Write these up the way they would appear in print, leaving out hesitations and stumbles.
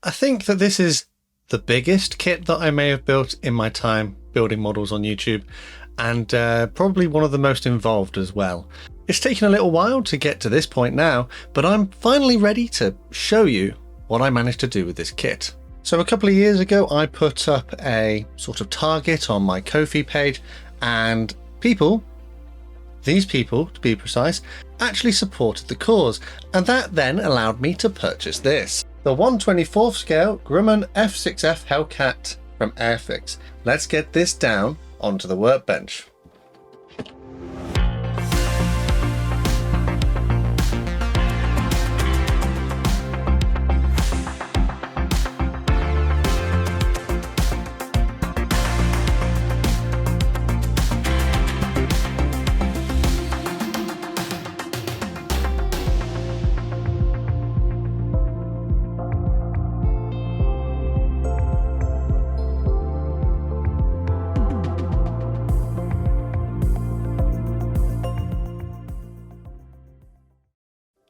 I think that this is the biggest kit that I may have built in my time building models on YouTube, and probably one of the most involved as well. It's taken a little while to get to this point now, but I'm finally ready to show you what I managed to do with this kit. So a couple of years ago, I put up a sort of target on my Ko-fi page, and these people to be precise, actually supported the cause, and that then allowed me to purchase this. The 1/24th scale Grumman F6F Hellcat from Airfix. Let's get this down onto the workbench.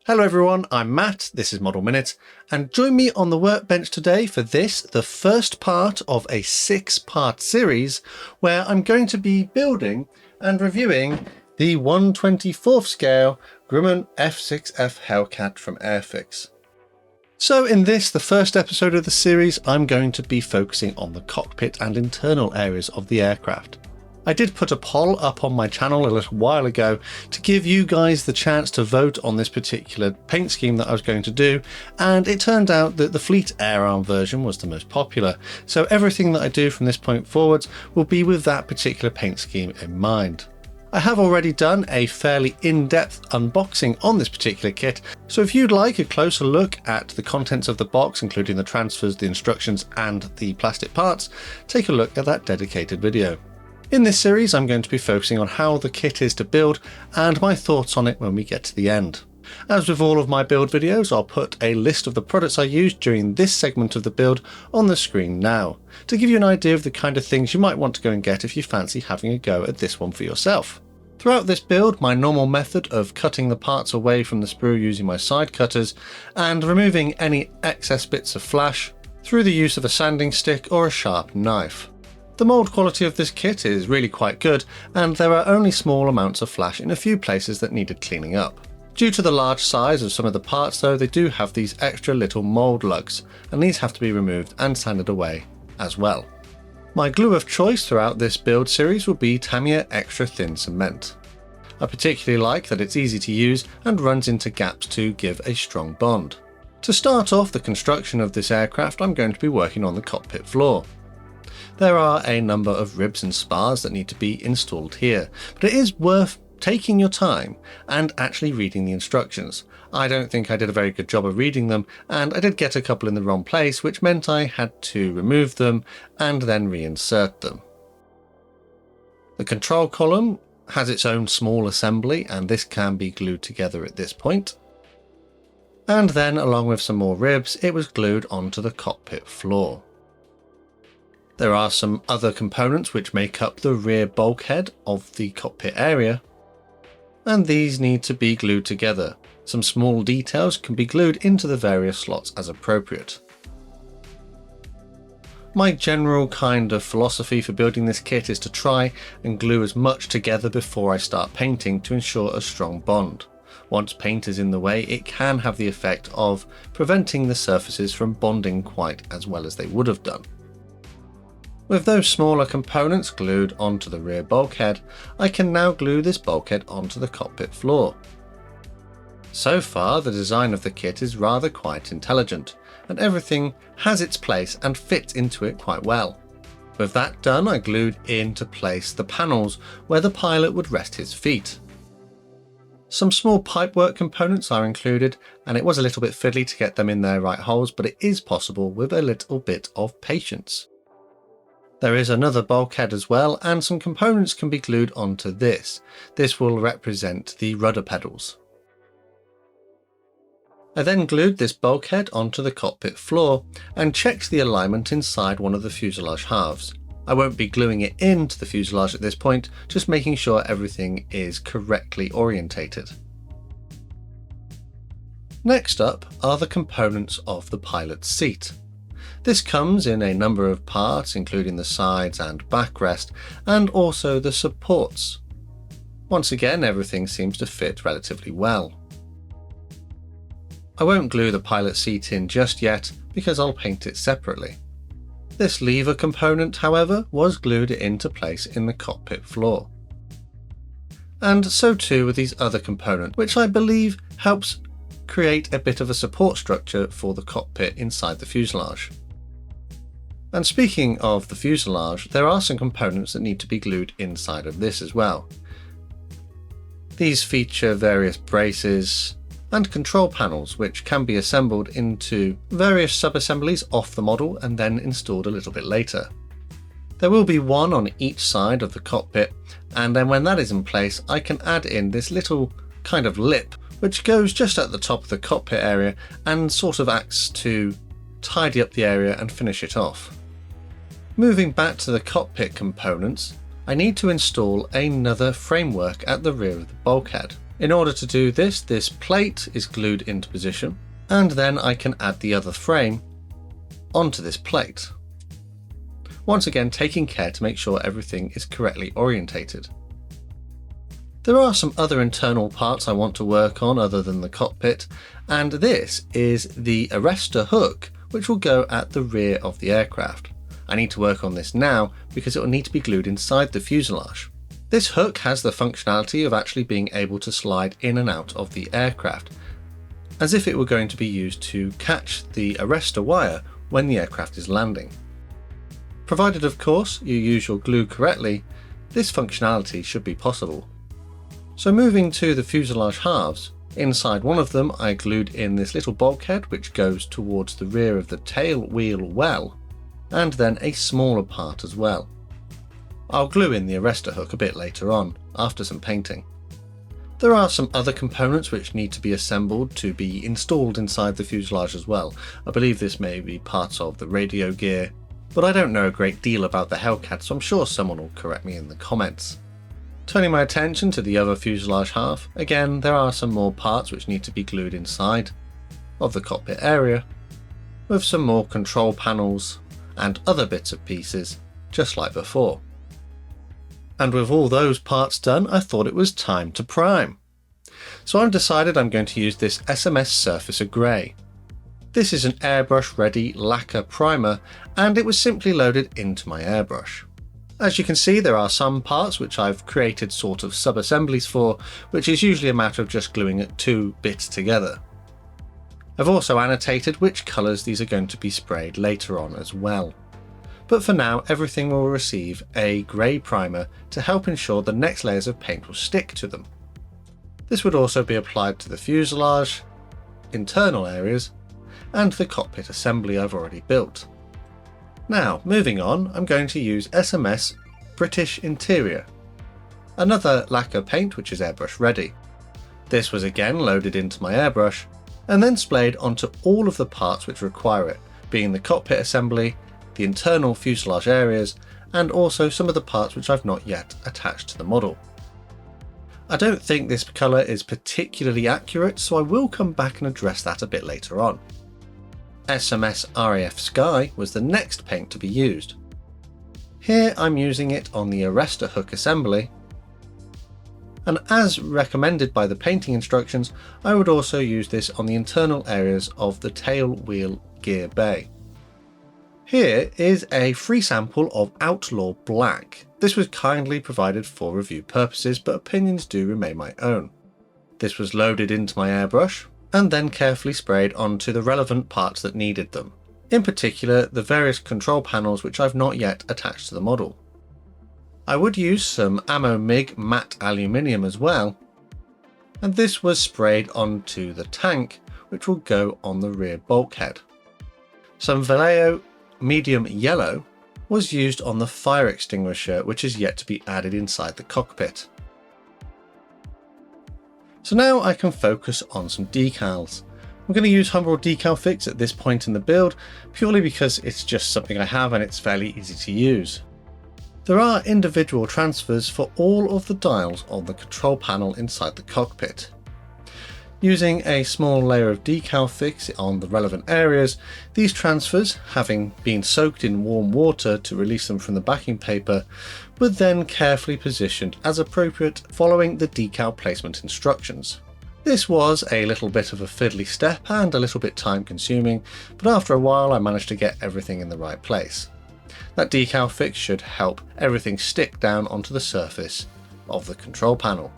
Hello everyone, I'm Matt, this is Model Minute, and join me on the workbench today for this, the first part of a 6-part series where I'm going to be building and reviewing the 1/24th scale Grumman F6F Hellcat from Airfix. So in this, the first episode of the series, I'm going to be focusing on the cockpit and internal areas of the aircraft. I did put a poll up on my channel a little while ago to give you guys the chance to vote on this particular paint scheme that I was going to do, and it turned out that the Fleet Air Arm version was the most popular, so everything that I do from this point forwards will be with that particular paint scheme in mind. I have already done a fairly in-depth unboxing on this particular kit, so if you'd like a closer look at the contents of the box, including the transfers, the instructions and the plastic parts, take a look at that dedicated video. In this series, I'm going to be focusing on how the kit is to build and my thoughts on it when we get to the end. As with all of my build videos, I'll put a list of the products I used during this segment of the build on the screen now, to give you an idea of the kind of things you might want to go and get if you fancy having a go at this one for yourself. Throughout this build, my normal method of cutting the parts away from the sprue using my side cutters and removing any excess bits of flash through the use of a sanding stick or a sharp knife. The mould quality of this kit is really quite good, and there are only small amounts of flash in a few places that needed cleaning up. Due to the large size of some of the parts though, they do have these extra little mould lugs, and these have to be removed and sanded away as well. My glue of choice throughout this build series will be Tamiya Extra Thin Cement. I particularly like that it's easy to use and runs into gaps to give a strong bond. To start off the construction of this aircraft, I'm going to be working on the cockpit floor. There are a number of ribs and spars that need to be installed here, but it is worth taking your time and actually reading the instructions. I don't think I did a very good job of reading them, and I did get a couple in the wrong place, which meant I had to remove them and then reinsert them. The control column has its own small assembly, and this can be glued together at this point. And then, along with some more ribs, it was glued onto the cockpit floor. There are some other components which make up the rear bulkhead of the cockpit area, and these need to be glued together. Some small details can be glued into the various slots as appropriate. My general kind of philosophy for building this kit is to try and glue as much together before I start painting to ensure a strong bond. Once paint is in the way, it can have the effect of preventing the surfaces from bonding quite as well as they would have done. With those smaller components glued onto the rear bulkhead, I can now glue this bulkhead onto the cockpit floor. So far, the design of the kit is rather quite intelligent, and everything has its place and fits into it quite well. With that done, I glued into place the panels where the pilot would rest his feet. Some small pipework components are included, and it was a little bit fiddly to get them in their right holes, but it is possible with a little bit of patience. There is another bulkhead as well, and some components can be glued onto this. This will represent the rudder pedals. I then glued this bulkhead onto the cockpit floor and checked the alignment inside one of the fuselage halves. I won't be gluing it into the fuselage at this point, just making sure everything is correctly orientated. Next up are the components of the pilot's seat. This comes in a number of parts, including the sides and backrest, and also the supports. Once again, everything seems to fit relatively well. I won't glue the pilot seat in just yet because I'll paint it separately. This lever component, however, was glued into place in the cockpit floor. And so too with these other components, which I believe helps create a bit of a support structure for the cockpit inside the fuselage. And speaking of the fuselage, there are some components that need to be glued inside of this as well. These feature various braces and control panels which can be assembled into various sub-assemblies off the model and then installed a little bit later. There will be one on each side of the cockpit, and then when that is in place I can add in this little kind of lip which goes just at the top of the cockpit area and sort of acts to tidy up the area and finish it off. Moving back to the cockpit components, I need to install another framework at the rear of the bulkhead. In order to do this, this plate is glued into position, and then I can add the other frame onto this plate. Once again, taking care to make sure everything is correctly orientated. There are some other internal parts I want to work on other than the cockpit, and this is the arrestor hook which will go at the rear of the aircraft. I need to work on this now because it will need to be glued inside the fuselage. This hook has the functionality of actually being able to slide in and out of the aircraft, as if it were going to be used to catch the arrestor wire when the aircraft is landing. Provided, of course, you use your glue correctly, this functionality should be possible. So moving to the fuselage halves, inside one of them I glued in this little bulkhead which goes towards the rear of the tail wheel well, and then a smaller part as well. I'll glue in the arrestor hook a bit later on, after some painting. There are some other components which need to be assembled to be installed inside the fuselage as well. I believe this may be parts of the radio gear, but I don't know a great deal about the Hellcat, so I'm sure someone will correct me in the comments. Turning my attention to the other fuselage half, again there are some more parts which need to be glued inside of the cockpit area, with some more control panels and other bits and pieces, just like before. And with all those parts done, I thought it was time to prime. So I've decided I'm going to use this SMS Surfacer Grey. This is an airbrush ready lacquer primer, and it was simply loaded into my airbrush. As you can see, there are some parts which I've created sort of sub-assemblies for, which is usually a matter of just gluing two bits together. I've also annotated which colours these are going to be sprayed later on as well. But for now, everything will receive a grey primer to help ensure the next layers of paint will stick to them. This would also be applied to the fuselage, internal areas, and the cockpit assembly I've already built. Now, moving on, I'm going to use SMS British Interior, another lacquer paint which is airbrush ready. This was again loaded into my airbrush and then splayed onto all of the parts which require it, being the cockpit assembly, the internal fuselage areas, and also some of the parts which I've not yet attached to the model. I don't think this colour is particularly accurate, so I will come back and address that a bit later on. SMS RAF Sky was the next paint to be used. Here I'm using it on the arrestor hook assembly, and as recommended by the painting instructions, I would also use this on the internal areas of the tail wheel gear bay. Here is a free sample of Outlaw Black. This was kindly provided for review purposes, but opinions do remain my own. This was loaded into my airbrush and then carefully sprayed onto the relevant parts that needed them. In particular, the various control panels which I've not yet attached to the model. I would use some Ammo MIG matte aluminium as well, and this was sprayed onto the tank which will go on the rear bulkhead. Some Vallejo medium yellow was used on the fire extinguisher, which is yet to be added inside the cockpit. So now I can focus on some decals. I'm going to use Humbrol Decal Fix at this point in the build, purely because it's just something I have and it's fairly easy to use. There are individual transfers for all of the dials on the control panel inside the cockpit. Using a small layer of decal fix on the relevant areas, these transfers, having been soaked in warm water to release them from the backing paper, were then carefully positioned as appropriate following the decal placement instructions. This was a little bit of a fiddly step and a little bit time consuming, but after a while I managed to get everything in the right place. That decal fix should help everything stick down onto the surface of the control panel.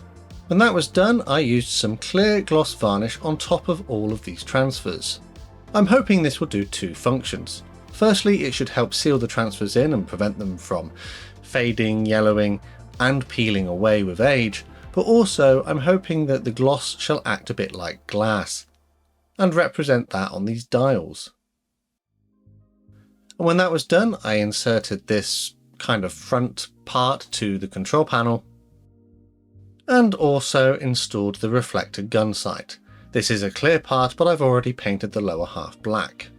When that was done, I used some clear gloss varnish on top of all of these transfers. I'm hoping this will do two functions. Firstly, it should help seal the transfers in and prevent them from fading, yellowing and peeling away with age, but also I'm hoping that the gloss shall act a bit like glass and represent that on these dials. And when that was done, I inserted this kind of front part to the control panel and also installed the reflector gun sight. This is a clear part, but I've already painted the lower half black.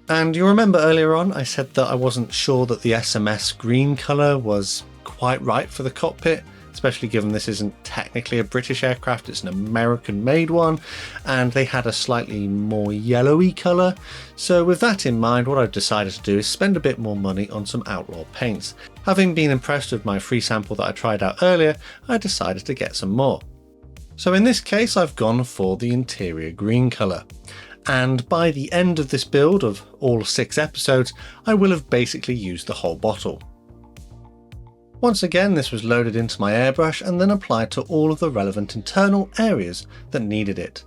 And you remember earlier on I said that I wasn't sure that the SMS green colour was quite right for the cockpit, especially given this isn't technically a British aircraft, it's an American made one, and they had a slightly more yellowy colour. So with that in mind, what I've decided to do is spend a bit more money on some outlaw paints. Having been impressed with my free sample that I tried out earlier, I decided to get some more. So in this case I've gone for the interior green colour. And by the end of this build of all 6 episodes, I will have basically used the whole bottle. Once again, this was loaded into my airbrush and then applied to all of the relevant internal areas that needed it.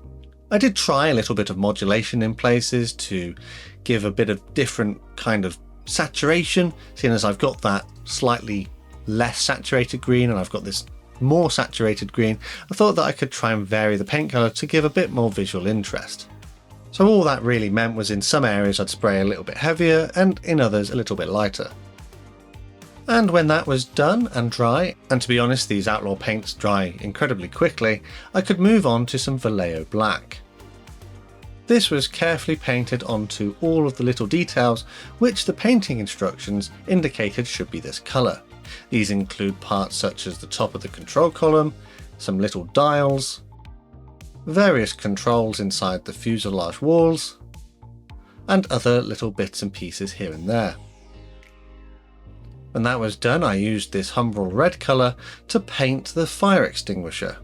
I did try a little bit of modulation in places to give a bit of different kind of saturation, seeing as I've got that slightly less saturated green and I've got this more saturated green. I thought that I could try and vary the paint colour to give a bit more visual interest. So all that really meant was in some areas I'd spray a little bit heavier and in others a little bit lighter. And when that was done and dry, and to be honest these outlaw paints dry incredibly quickly, I could move on to some Vallejo black. This was carefully painted onto all of the little details which the painting instructions indicated should be this colour. These include parts such as the top of the control column, some little dials, various controls inside the fuselage walls, and other little bits and pieces here and there. When that was done, I used this Humbrol red colour to paint the fire extinguisher.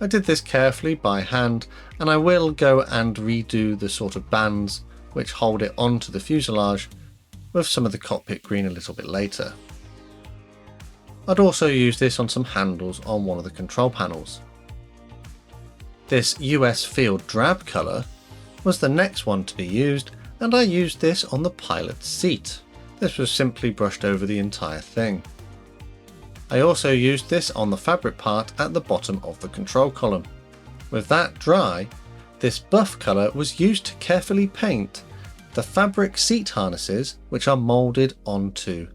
I did this carefully by hand, and I will go and redo the sort of bands which hold it onto the fuselage with some of the cockpit green a little bit later. I'd also use this on some handles on one of the control panels. This US Field Drab colour was the next one to be used, and I used this on the pilot's seat. This was simply brushed over the entire thing. I also used this on the fabric part at the bottom of the control column. With that dry, this buff colour was used to carefully paint the fabric seat harnesses which are moulded onto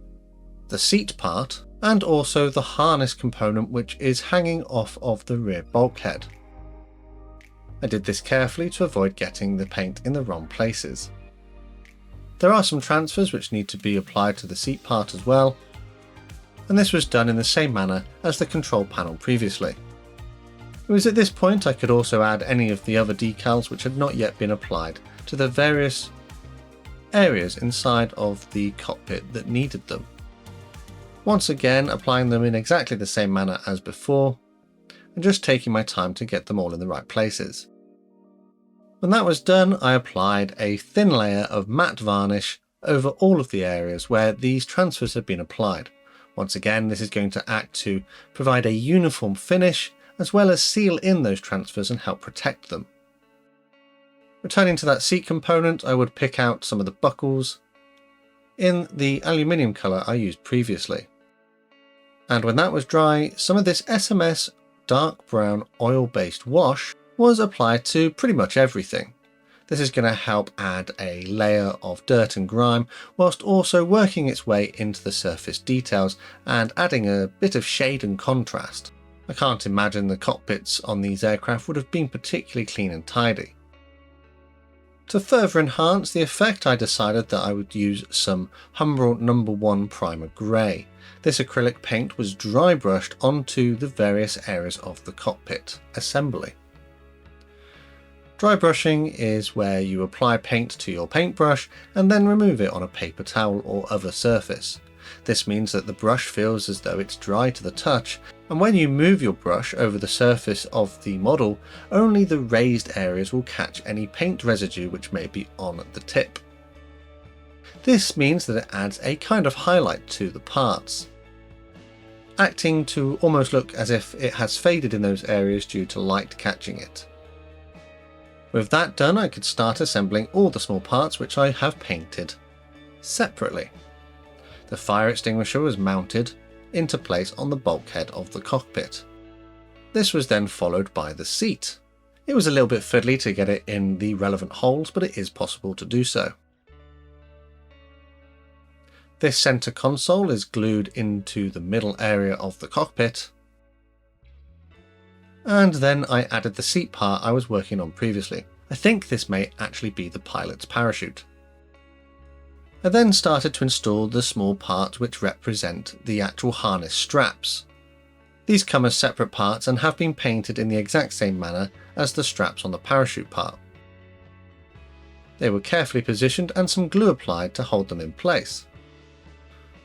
the seat part, and also the harness component which is hanging off of the rear bulkhead. I did this carefully to avoid getting the paint in the wrong places. There are some transfers which need to be applied to the seat part as well, and this was done in the same manner as the control panel previously. It was at this point I could also add any of the other decals which had not yet been applied to the various areas inside of the cockpit that needed them. Once again applying them in exactly the same manner as before, and just taking my time to get them all in the right places. When that was done, I applied a thin layer of matte varnish over all of the areas where these transfers had been applied. Once again, this is going to act to provide a uniform finish as well as seal in those transfers and help protect them. Returning to that seat component, I would pick out some of the buckles in the aluminium colour I used previously. And when that was dry, some of this SMS dark brown oil-based wash was applied to pretty much everything. This is going to help add a layer of dirt and grime whilst also working its way into the surface details and adding a bit of shade and contrast. I can't imagine the cockpits on these aircraft would have been particularly clean and tidy. To further enhance the effect, I decided that I would use some Humbrol No. 1 Primer Grey. This acrylic paint was dry brushed onto the various areas of the cockpit assembly. Dry brushing is where you apply paint to your paintbrush and then remove it on a paper towel or other surface. This means that the brush feels as though it's dry to the touch, and when you move your brush over the surface of the model, only the raised areas will catch any paint residue which may be on the tip. This means that it adds a kind of highlight to the parts, acting to almost look as if it has faded in those areas due to light catching it. With that done, I could start assembling all the small parts which I have painted separately. The fire extinguisher was mounted into place on the bulkhead of the cockpit. This was then followed by the seat. It was a little bit fiddly to get it in the relevant holes, but it is possible to do so. This centre console is glued into the middle area of the cockpit, and then I added the seat part I was working on previously. I think this may actually be the pilot's parachute. I then started to install the small parts which represent the actual harness straps. These come as separate parts and have been painted in the exact same manner as the straps on the parachute part. They were carefully positioned and some glue applied to hold them in place.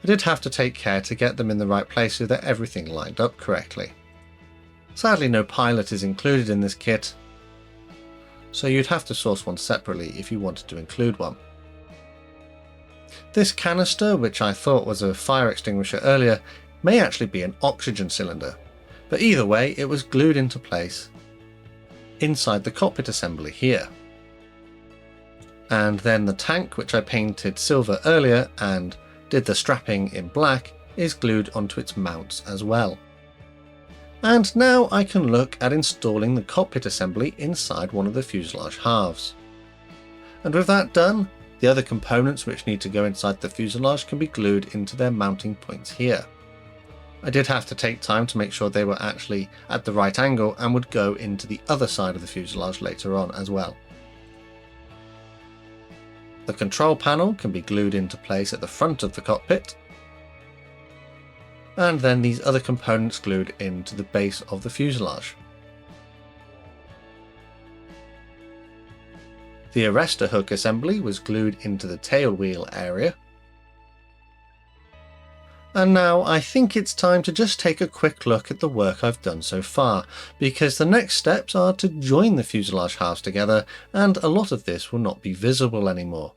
I did have to take care to get them in the right place so that everything lined up correctly. Sadly, no pilot is included in this kit, so you'd have to source one separately if you wanted to include one. This canister, which I thought was a fire extinguisher earlier, may actually be an oxygen cylinder, but either way it was glued into place inside the cockpit assembly here. And then the tank, which I painted silver earlier and did the strapping in black, is glued onto its mounts as well. And now I can look at installing the cockpit assembly inside one of the fuselage halves. And with that done, the other components which need to go inside the fuselage can be glued into their mounting points here. I did have to take time to make sure they were actually at the right angle and would go into the other side of the fuselage later on as well. The control panel can be glued into place at the front of the cockpit, and then these other components glued into the base of the fuselage. The arrestor hook assembly was glued into the tail wheel area. And now I think it's time to just take a quick look at the work I've done so far, because the next steps are to join the fuselage halves together, and a lot of this will not be visible anymore.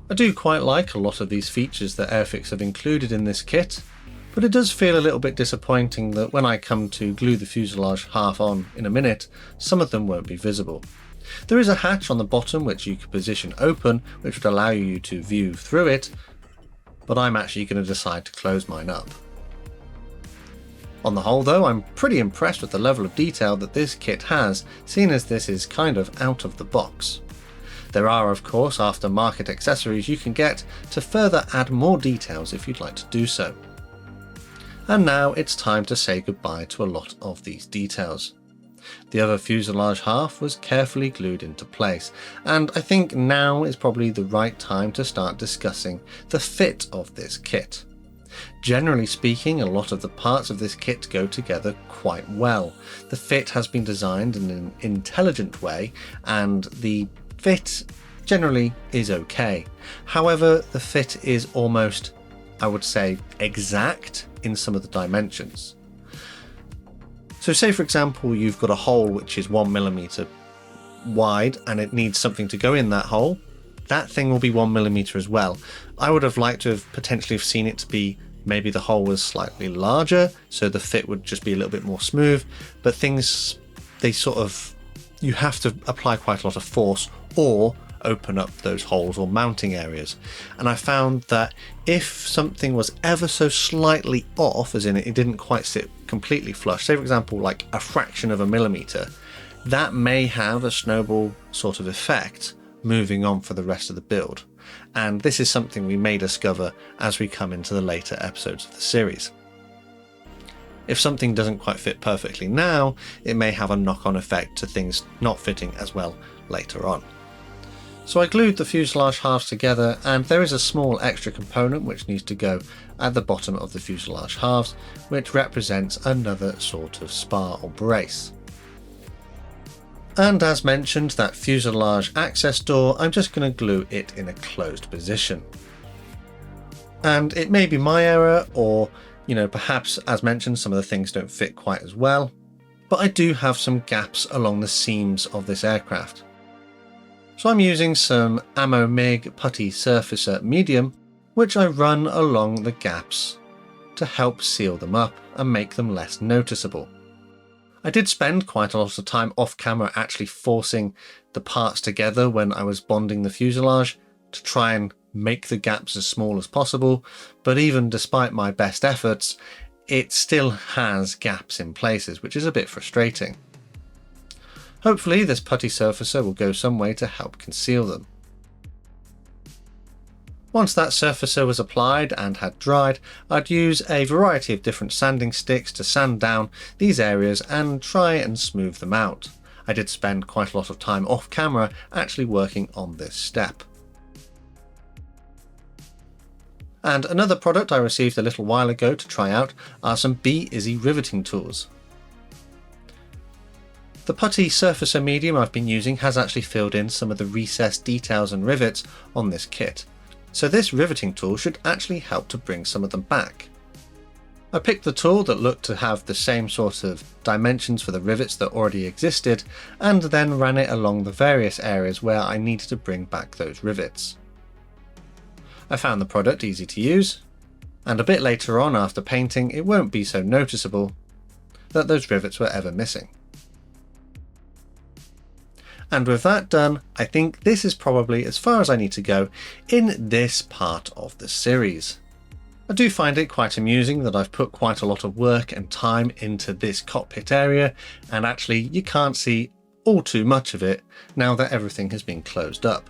I do quite like a lot of these features that Airfix have included in this kit, but it does feel a little bit disappointing that when I come to glue the fuselage half on in a minute, some of them won't be visible. There is a hatch on the bottom which you could position open, which would allow you to view through it, but I'm actually going to decide to close mine up. On the whole though, I'm pretty impressed with the level of detail that this kit has, seeing as this is kind of out of the box. There are of course aftermarket accessories you can get to further add more details if you'd like to do so. And now it's time to say goodbye to a lot of these details. The other fuselage half was carefully glued into place, and I think now is probably the right time to start discussing the fit of this kit. Generally speaking, a lot of the parts of this kit go together quite well. The fit has been designed in an intelligent way, and the fit generally is okay. However, the fit is almost, I would say, exact in some of the dimensions. So say for example you've got a hole which is 1mm wide and it needs something to go in that hole, that thing will be 1mm as well. I would have liked to have potentially seen it to be maybe the hole was slightly larger so the fit would just be a little bit more smooth, but things, you have to apply quite a lot of force or open up those holes or mounting areas. And I found that if something was ever so slightly off, as in it didn't quite sit completely flush, say for example like a fraction of a millimeter, that may have a snowball sort of effect moving on for the rest of the build. And this is something we may discover as we come into the later episodes of the series. If something doesn't quite fit perfectly now, it may have a knock-on effect to things not fitting as well later on. So I glued the fuselage halves together, and there is a small extra component which needs to go at the bottom of the fuselage halves, which represents another sort of spar or brace. And as mentioned, that fuselage access door, I'm just going to glue it in a closed position. And it may be my error, or perhaps, as mentioned, some of the things don't fit quite as well, but I do have some gaps along the seams of this aircraft. So I'm using some Ammo MiG Putty Surfacer Medium, which I run along the gaps to help seal them up and make them less noticeable. I did spend quite a lot of time off camera actually forcing the parts together when I was bonding the fuselage to try and make the gaps as small as possible, but even despite my best efforts, it still has gaps in places, which is a bit frustrating. Hopefully this putty surfacer will go some way to help conceal them. Once that surfacer was applied and had dried, I'd use a variety of different sanding sticks to sand down these areas and try and smooth them out. I did spend quite a lot of time off camera actually working on this step. And another product I received a little while ago to try out are some Be-Izzy riveting tools. The putty surfacer medium I've been using has actually filled in some of the recessed details and rivets on this kit, so this riveting tool should actually help to bring some of them back. I picked the tool that looked to have the same sort of dimensions for the rivets that already existed, and then ran it along the various areas where I needed to bring back those rivets. I found the product easy to use, and a bit later on after painting it won't be so noticeable that those rivets were ever missing. And with that done, I think this is probably as far as I need to go in this part of the series. I do find it quite amusing that I've put quite a lot of work and time into this cockpit area, and actually you can't see all too much of it now that everything has been closed up.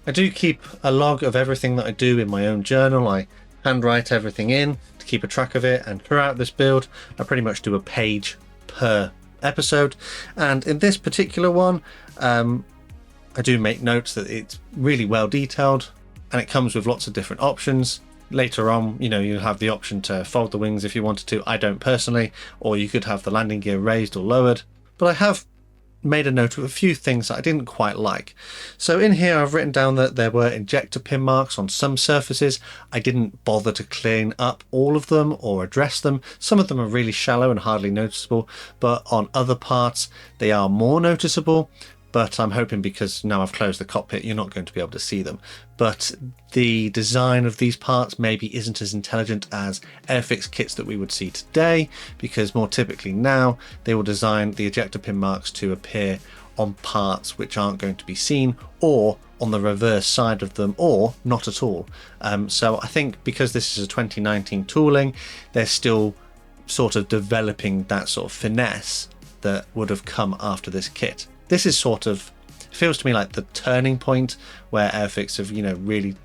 I do keep a log of everything that I do in my own journal. I handwrite everything in to keep a track of it, and throughout this build I pretty much do a page per episode, and in this particular one I do make notes that it's really well detailed and it comes with lots of different options. Later on, you have the option to fold the wings if you wanted to. I don't personally, or you could have the landing gear raised or lowered, but I have made a note of a few things that I didn't quite like. So in here I've written down that there were injector pin marks on some surfaces. I didn't bother to clean up all of them or address them. Some of them are really shallow and hardly noticeable, but on other parts they are more noticeable. But I'm hoping because now I've closed the cockpit you're not going to be able to see them. But the design of these parts maybe isn't as intelligent as Airfix kits that we would see today, because more typically now they will design the ejector pin marks to appear on parts which aren't going to be seen, or on the reverse side of them, or not at all. So I think because this is a 2019 tooling, they're still sort of developing that sort of finesse that would have come after this kit. This is sort of, feels to me like the turning point where Airfix have, really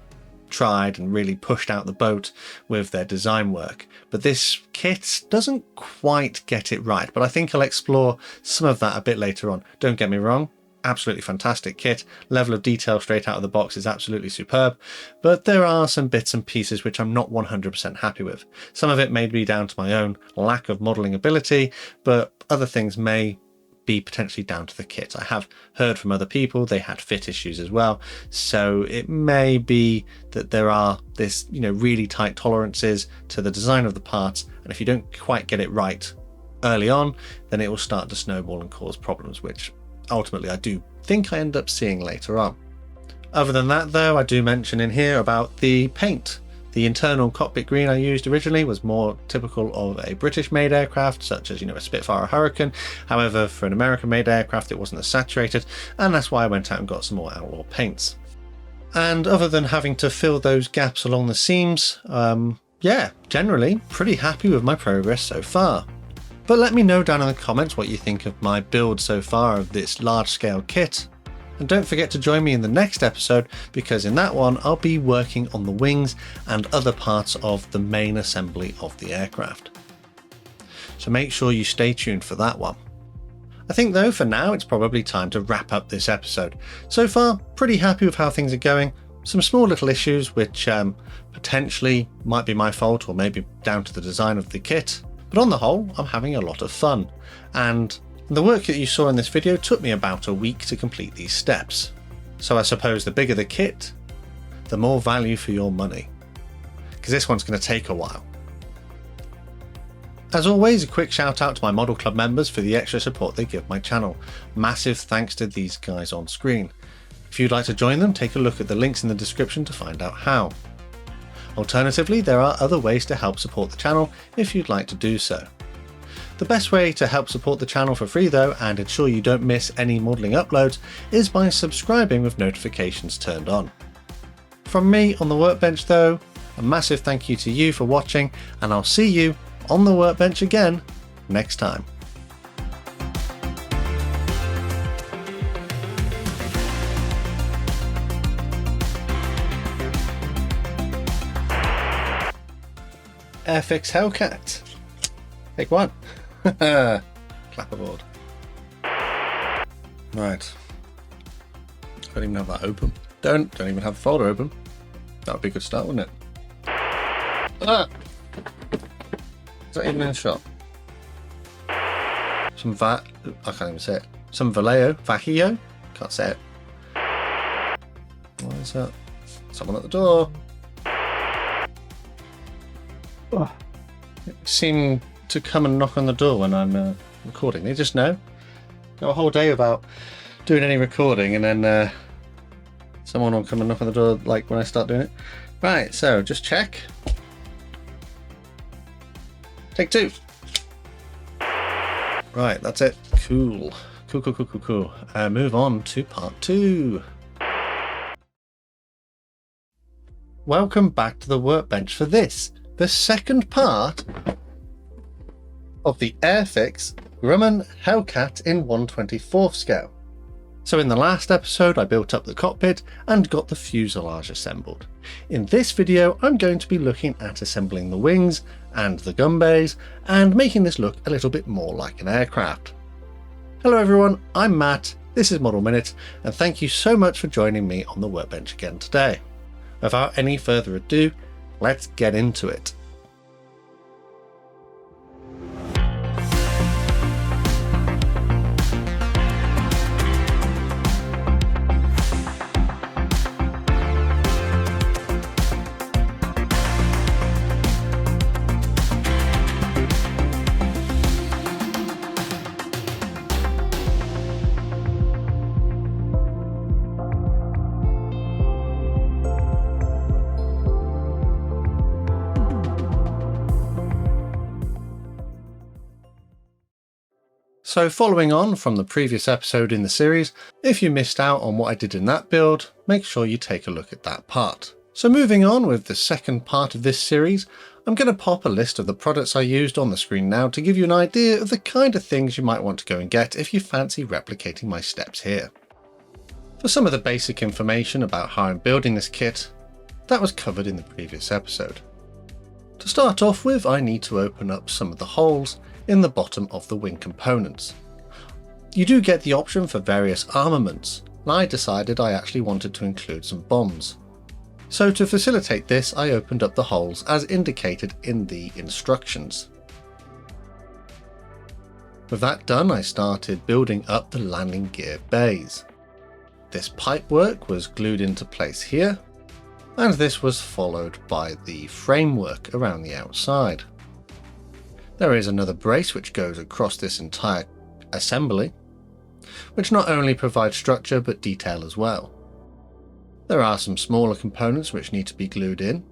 tried and really pushed out the boat with their design work. But this kit doesn't quite get it right, but I think I'll explore some of that a bit later on. Don't get me wrong, absolutely fantastic kit. Level of detail straight out of the box is absolutely superb, but there are some bits and pieces which I'm not 100% happy with. Some of it may be down to my own lack of modelling ability, but other things may be potentially down to the kit. I have heard from other people they had fit issues as well, so it may be that there are this really tight tolerances to the design of the parts, and if you don't quite get it right early on, then it will start to snowball and cause problems, which ultimately I do think I end up seeing later on. Other than that though, I do mention in here about the paint. The internal cockpit green I used originally was more typical of a British-made aircraft, such as a Spitfire or Hurricane. However, for an American-made aircraft it wasn't as saturated, and that's why I went out and got some more outlaw paints. And other than having to fill those gaps along the seams, yeah, generally pretty happy with my progress so far. But let me know down in the comments what you think of my build so far of this large scale kit. And don't forget to join me in the next episode, because in that one I'll be working on the wings and other parts of the main assembly of the aircraft. So make sure you stay tuned for that one. I think though for now it's probably time to wrap up this episode. So far, pretty happy with how things are going. Some small little issues which potentially might be my fault or maybe down to the design of the kit. But on the whole, I'm having a lot of fun. And the work that you saw in this video took me about a week to complete these steps. So I suppose the bigger the kit, the more value for your money. Because this one's going to take a while. As always, a quick shout out to my Model Club members for the extra support they give my channel. Massive thanks to these guys on screen. If you'd like to join them, take a look at the links in the description to find out how. Alternatively, there are other ways to help support the channel if you'd like to do so. The best way to help support the channel for free though, and ensure you don't miss any modelling uploads, is by subscribing with notifications turned on. From me on the workbench though, a massive thank you to you for watching, and I'll see you on the workbench again next time. Airfix Hellcat. Take one. Clapperboard. Right. Don't even have that open. Don't even have the folder open. That would be a good start, wouldn't it? Ah! Is that even in the shop? I can't even say it. Some Vahio? Can't say it. What is that? Someone at the door. Oh. They seem to come and knock on the door when I'm recording. They just know. Got a whole day without doing any recording, and then someone will come and knock on the door like when I start doing it. Right, so just check. Take two. Right, that's it. Cool. Cool. Move on to part 2. Welcome back to the workbench for this, the second part of the Airfix Grumman Hellcat in 1/24 scale. So in the last episode I built up the cockpit and got the fuselage assembled. In this video I'm going to be looking at assembling the wings and the gun bays and making this look a little bit more like an aircraft. Hello everyone, I'm Matt, this is Model Minute, and thank you so much for joining me on the workbench again today. Without any further ado, let's get into it. So following on from the previous episode in the series, if you missed out on what I did in that build, make sure you take a look at that part. So moving on with the second part of this series, I'm going to pop a list of the products I used on the screen now to give you an idea of the kind of things you might want to go and get if you fancy replicating my steps here. For some of the basic information about how I'm building this kit, that was covered in the previous episode. To start off with, I need to open up some of the holes in the bottom of the wing components. You do get the option for various armaments, and I decided I actually wanted to include some bombs. So to facilitate this, I opened up the holes as indicated in the instructions. With that done, I started building up the landing gear bays. This pipework was glued into place here, and this was followed by the framework around the outside. There is another brace which goes across this entire assembly, which not only provides structure but detail as well. There are some smaller components which need to be glued in.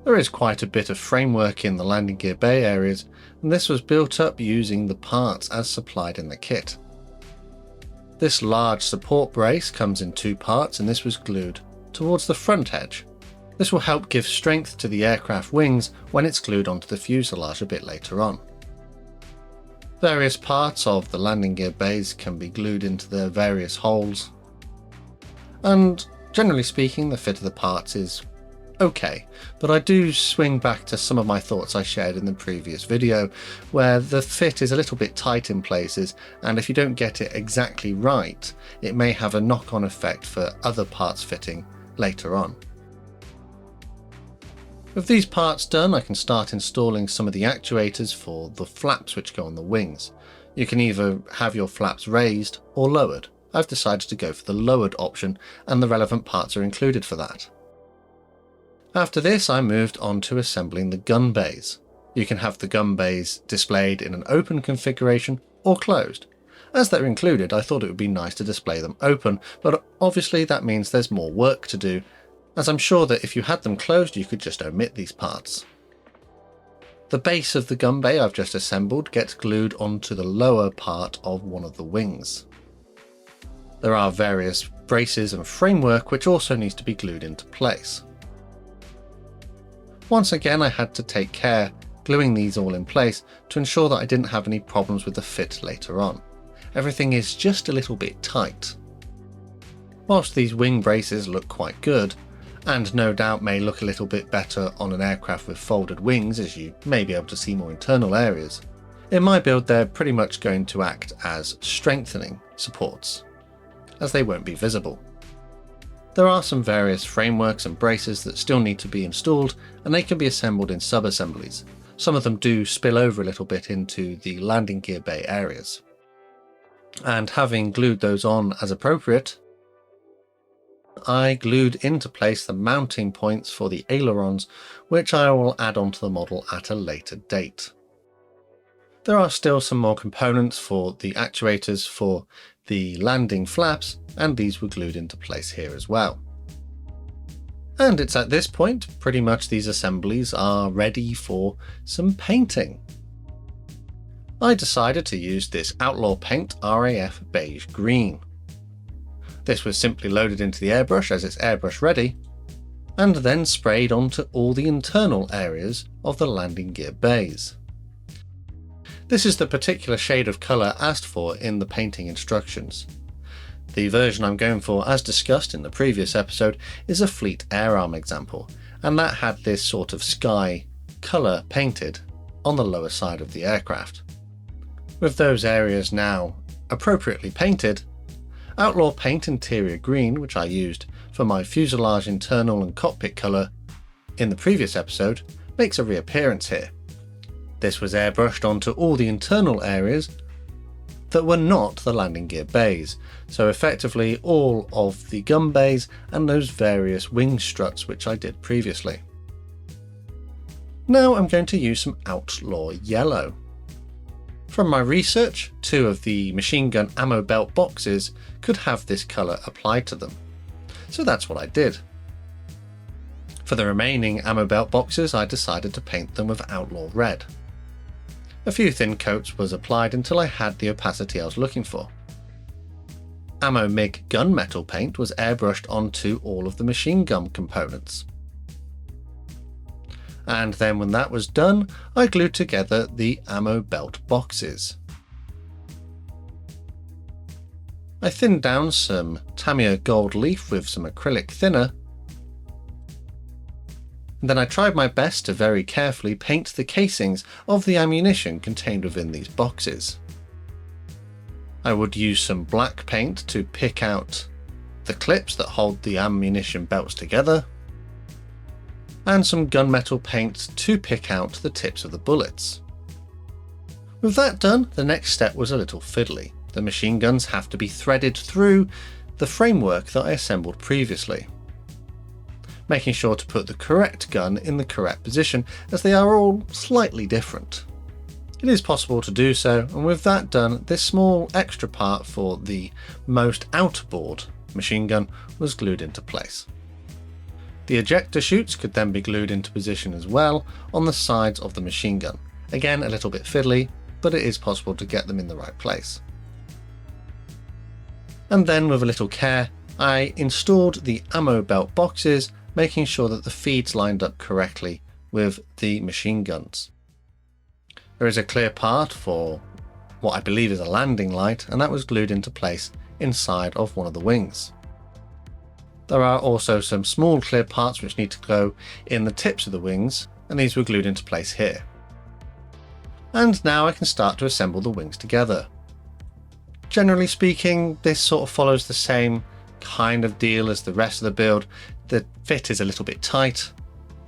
There is quite a bit of framework in the landing gear bay areas, and this was built up using the parts as supplied in the kit. This large support brace comes in 2 parts, and this was glued towards the front edge. This will help give strength to the aircraft wings when it's glued onto the fuselage a bit later on. Various parts of the landing gear bays can be glued into their various holes, and generally speaking the fit of the parts is okay, but I do swing back to some of my thoughts I shared in the previous video, where the fit is a little bit tight in places, and if you don't get it exactly right, it may have a knock-on effect for other parts fitting later on. With these parts done, I can start installing some of the actuators for the flaps which go on the wings. You can either have your flaps raised or lowered. I've decided to go for the lowered option, and the relevant parts are included for that. After this, I moved on to assembling the gun bays. You can have the gun bays displayed in an open configuration or closed. As they're included, I thought it would be nice to display them open, but obviously that means there's more work to do, as I'm sure that if you had them closed you could just omit these parts. The base of the gun bay I've just assembled gets glued onto the lower part of one of the wings. There are various braces and framework which also needs to be glued into place. Once again I had to take care gluing these all in place to ensure that I didn't have any problems with the fit later on. Everything is just a little bit tight. Whilst these wing braces look quite good, and no doubt may look a little bit better on an aircraft with folded wings as you may be able to see more internal areas, in my build they're pretty much going to act as strengthening supports, as they won't be visible. There are some various frameworks and braces that still need to be installed, and they can be assembled in sub-assemblies. Some of them do spill over a little bit into the landing gear bay areas. And having glued those on as appropriate, I glued into place the mounting points for the ailerons, which I will add onto the model at a later date. There are still some more components for the actuators for the landing flaps, and these were glued into place here as well. And it's at this point pretty much these assemblies are ready for some painting. I decided to use this Outlaw Paint RAF Beige Green. This was simply loaded into the airbrush as it's airbrush ready, and then sprayed onto all the internal areas of the landing gear bays. This is the particular shade of colour asked for in the painting instructions. The version I'm going for, as discussed in the previous episode, is a Fleet Air Arm example, and that had this sort of sky colour painted on the lower side of the aircraft. With those areas now appropriately painted, Outlaw Paint Interior Green, which I used for my fuselage internal and cockpit colour in the previous episode, makes a reappearance here. This was airbrushed onto all the internal areas that were not the landing gear bays, so effectively all of the gun bays and those various wing struts which I did previously. Now I'm going to use some Outlaw Yellow. From my research, 2 of the machine gun ammo belt boxes could have this colour applied to them, so that's what I did. For the remaining ammo belt boxes I decided to paint them with Outlaw Red. A few thin coats was applied until I had the opacity I was looking for. Ammo MiG gunmetal paint was airbrushed onto all of the machine gun components. And then when that was done, I glued together the ammo belt boxes. I thinned down some Tamiya gold leaf with some acrylic thinner, and then I tried my best to very carefully paint the casings of the ammunition contained within these boxes. I would use some black paint to pick out the clips that hold the ammunition belts together, and some gunmetal paint to pick out the tips of the bullets. With that done, the next step was a little fiddly. The machine guns have to be threaded through the framework that I assembled previously, making sure to put the correct gun in the correct position, as they are all slightly different. It is possible to do so, and with that done, this small extra part for the most outboard machine gun was glued into place. The ejector chutes could then be glued into position as well on the sides of the machine gun. Again, a little bit fiddly, but it is possible to get them in the right place. And then with a little care, I installed the ammo belt boxes making sure that the feeds lined up correctly with the machine guns. There is a clear part for what I believe is a landing light, and that was glued into place inside of one of the wings. There are also some small clear parts which need to go in the tips of the wings, and these were glued into place here. And now I can start to assemble the wings together. Generally speaking, this sort of follows the same kind of deal as the rest of the build. The fit is a little bit tight,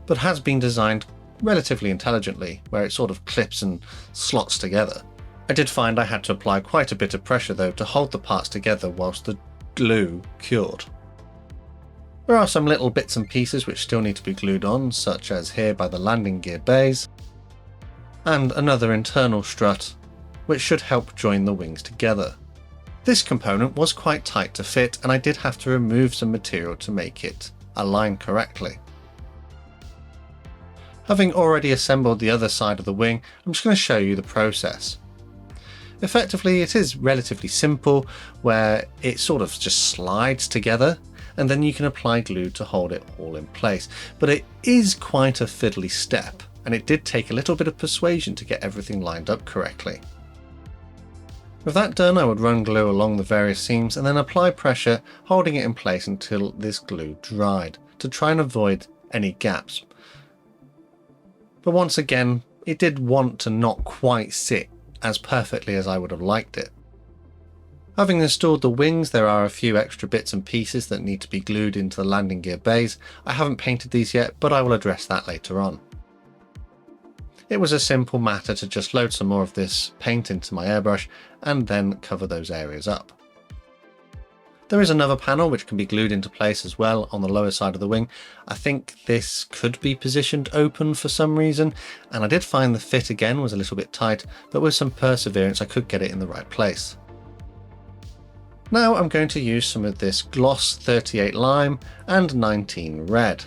but has been designed relatively intelligently, where it sort of clips and slots together. I did find I had to apply quite a bit of pressure though to hold the parts together whilst the glue cured. There are some little bits and pieces which still need to be glued on, such as here by the landing gear bays, and another internal strut which should help join the wings together. This component was quite tight to fit, and I did have to remove some material to make it align correctly. Having already assembled the other side of the wing, I'm just going to show you the process. Effectively, it is relatively simple, where it sort of just slides together, and then you can apply glue to hold it all in place. But it is quite a fiddly step, and it did take a little bit of persuasion to get everything lined up correctly. With that done, I would run glue along the various seams and then apply pressure, holding it in place until this glue dried, to try and avoid any gaps. But once again, it did want to not quite sit as perfectly as I would have liked it. Having installed the wings, there are a few extra bits and pieces that need to be glued into the landing gear bays. I haven't painted these yet, but I will address that later on. It was a simple matter to just load some more of this paint into my airbrush and then cover those areas up. There is another panel which can be glued into place as well on the lower side of the wing. I think this could be positioned open for some reason, and I did find the fit again was a little bit tight, but with some perseverance I could get it in the right place. Now I'm going to use some of this gloss 38 lime and 19 red.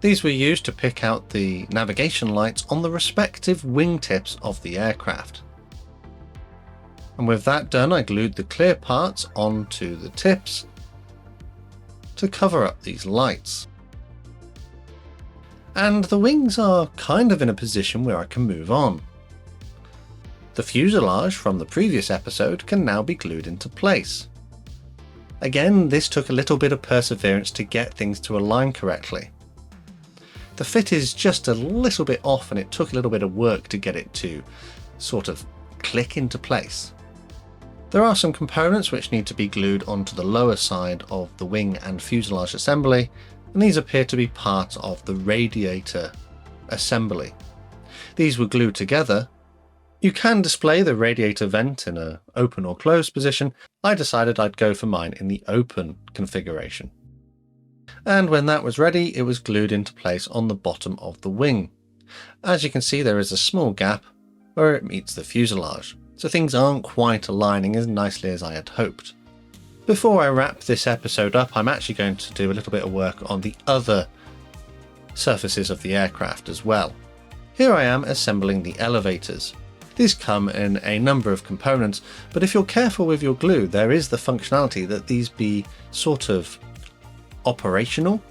These were used to pick out the navigation lights on the respective wingtips of the aircraft. And with that done, I glued the clear parts onto the tips to cover up these lights. And the wings are kind of in a position where I can move on. The fuselage from the previous episode can now be glued into place. Again, this took a little bit of perseverance to get things to align correctly. The fit is just a little bit off, and it took a little bit of work to get it to sort of click into place. There are some components which need to be glued onto the lower side of the wing and fuselage assembly, and these appear to be part of the radiator assembly. These were glued together. You can display the radiator vent in an open or closed position. I decided I'd go for mine in the open configuration. And when that was ready, it was glued into place on the bottom of the wing. As you can see, there is a small gap where it meets the fuselage, so things aren't quite aligning as nicely as I had hoped. Before I wrap this episode up, I'm actually going to do a little bit of work on the other surfaces of the aircraft as well. Here I am assembling the elevators. These come in a number of components, but if you're careful with your glue, there is the functionality that these be sort of operational.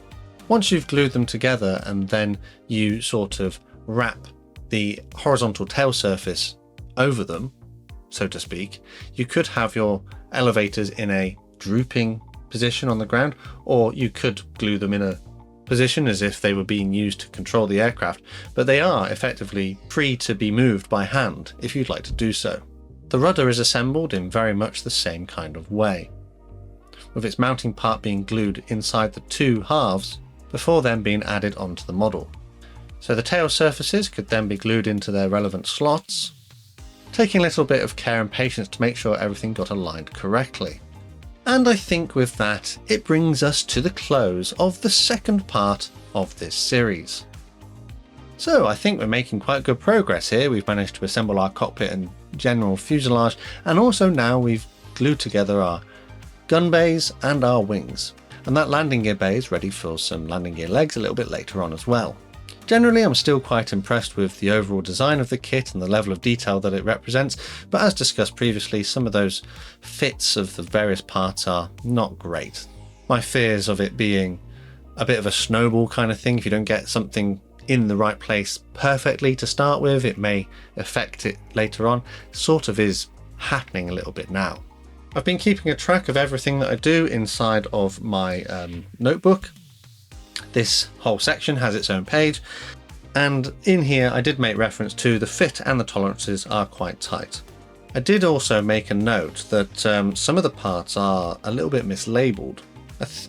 Once you've glued them together and then you sort of wrap the horizontal tail surface over them, so to speak, you could have your elevators in a drooping position on the ground, or you could glue them in a position as if they were being used to control the aircraft, but they are effectively free to be moved by hand if you'd like to do so. The rudder is assembled in very much the same kind of way, with its mounting part being glued inside the two halves before then being added onto the model. So the tail surfaces could then be glued into their relevant slots, taking a little bit of care and patience to make sure everything got aligned correctly. And I think with that, it brings us to the close of the second part of this series. So I think we're making quite good progress here. We've managed to assemble our cockpit and general fuselage, and also now we've glued together our gun bays and our wings. And that landing gear bay is ready for some landing gear legs a little bit later on as well. Generally, I'm still quite impressed with the overall design of the kit and the level of detail that it represents, but as discussed previously, some of those fits of the various parts are not great. My fears of it being a bit of a snowball kind of thing. If you don't get something in the right place perfectly to start with, it may affect it later on. Sort of is happening a little bit now. I've been keeping a track of everything that I do inside of my notebook. This whole section has its own page, and in here I did make reference to the fit and the tolerances are quite tight. I did also make a note that some of the parts are a little bit mislabeled.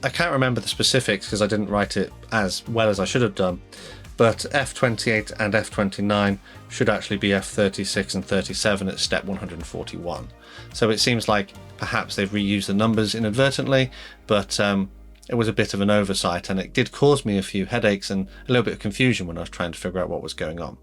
I can't remember the specifics because I didn't write it as well as I should have done, but F28 and F29 should actually be F36 and 37 at step 141. So it seems like perhaps they've reused the numbers inadvertently, but it was a bit of an oversight, and it did cause me a few headaches and a little bit of confusion when I was trying to figure out what was going on.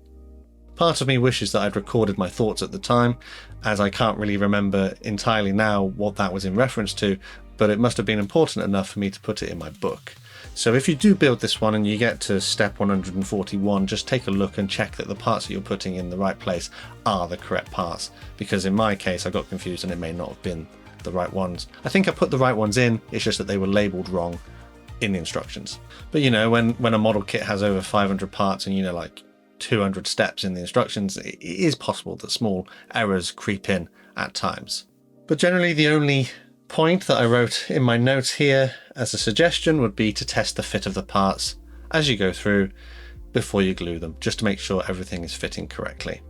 Part of me wishes that I'd recorded my thoughts at the time, as I can't really remember entirely now what that was in reference to, but it must have been important enough for me to put it in my book. So if you do build this one and you get to step 141, just take a look and check that the parts that you're putting in the right place are the correct parts, because in my case I got confused and it may not have been the right ones. I think I put the right ones in, it's just that they were labelled wrong in the instructions. But you know, when a model kit has over 500 parts and like 200 steps in the instructions, it is possible that small errors creep in at times. But generally the only point that I wrote in my notes here as a suggestion would be to test the fit of the parts as you go through before you glue them, just to make sure everything is fitting correctly.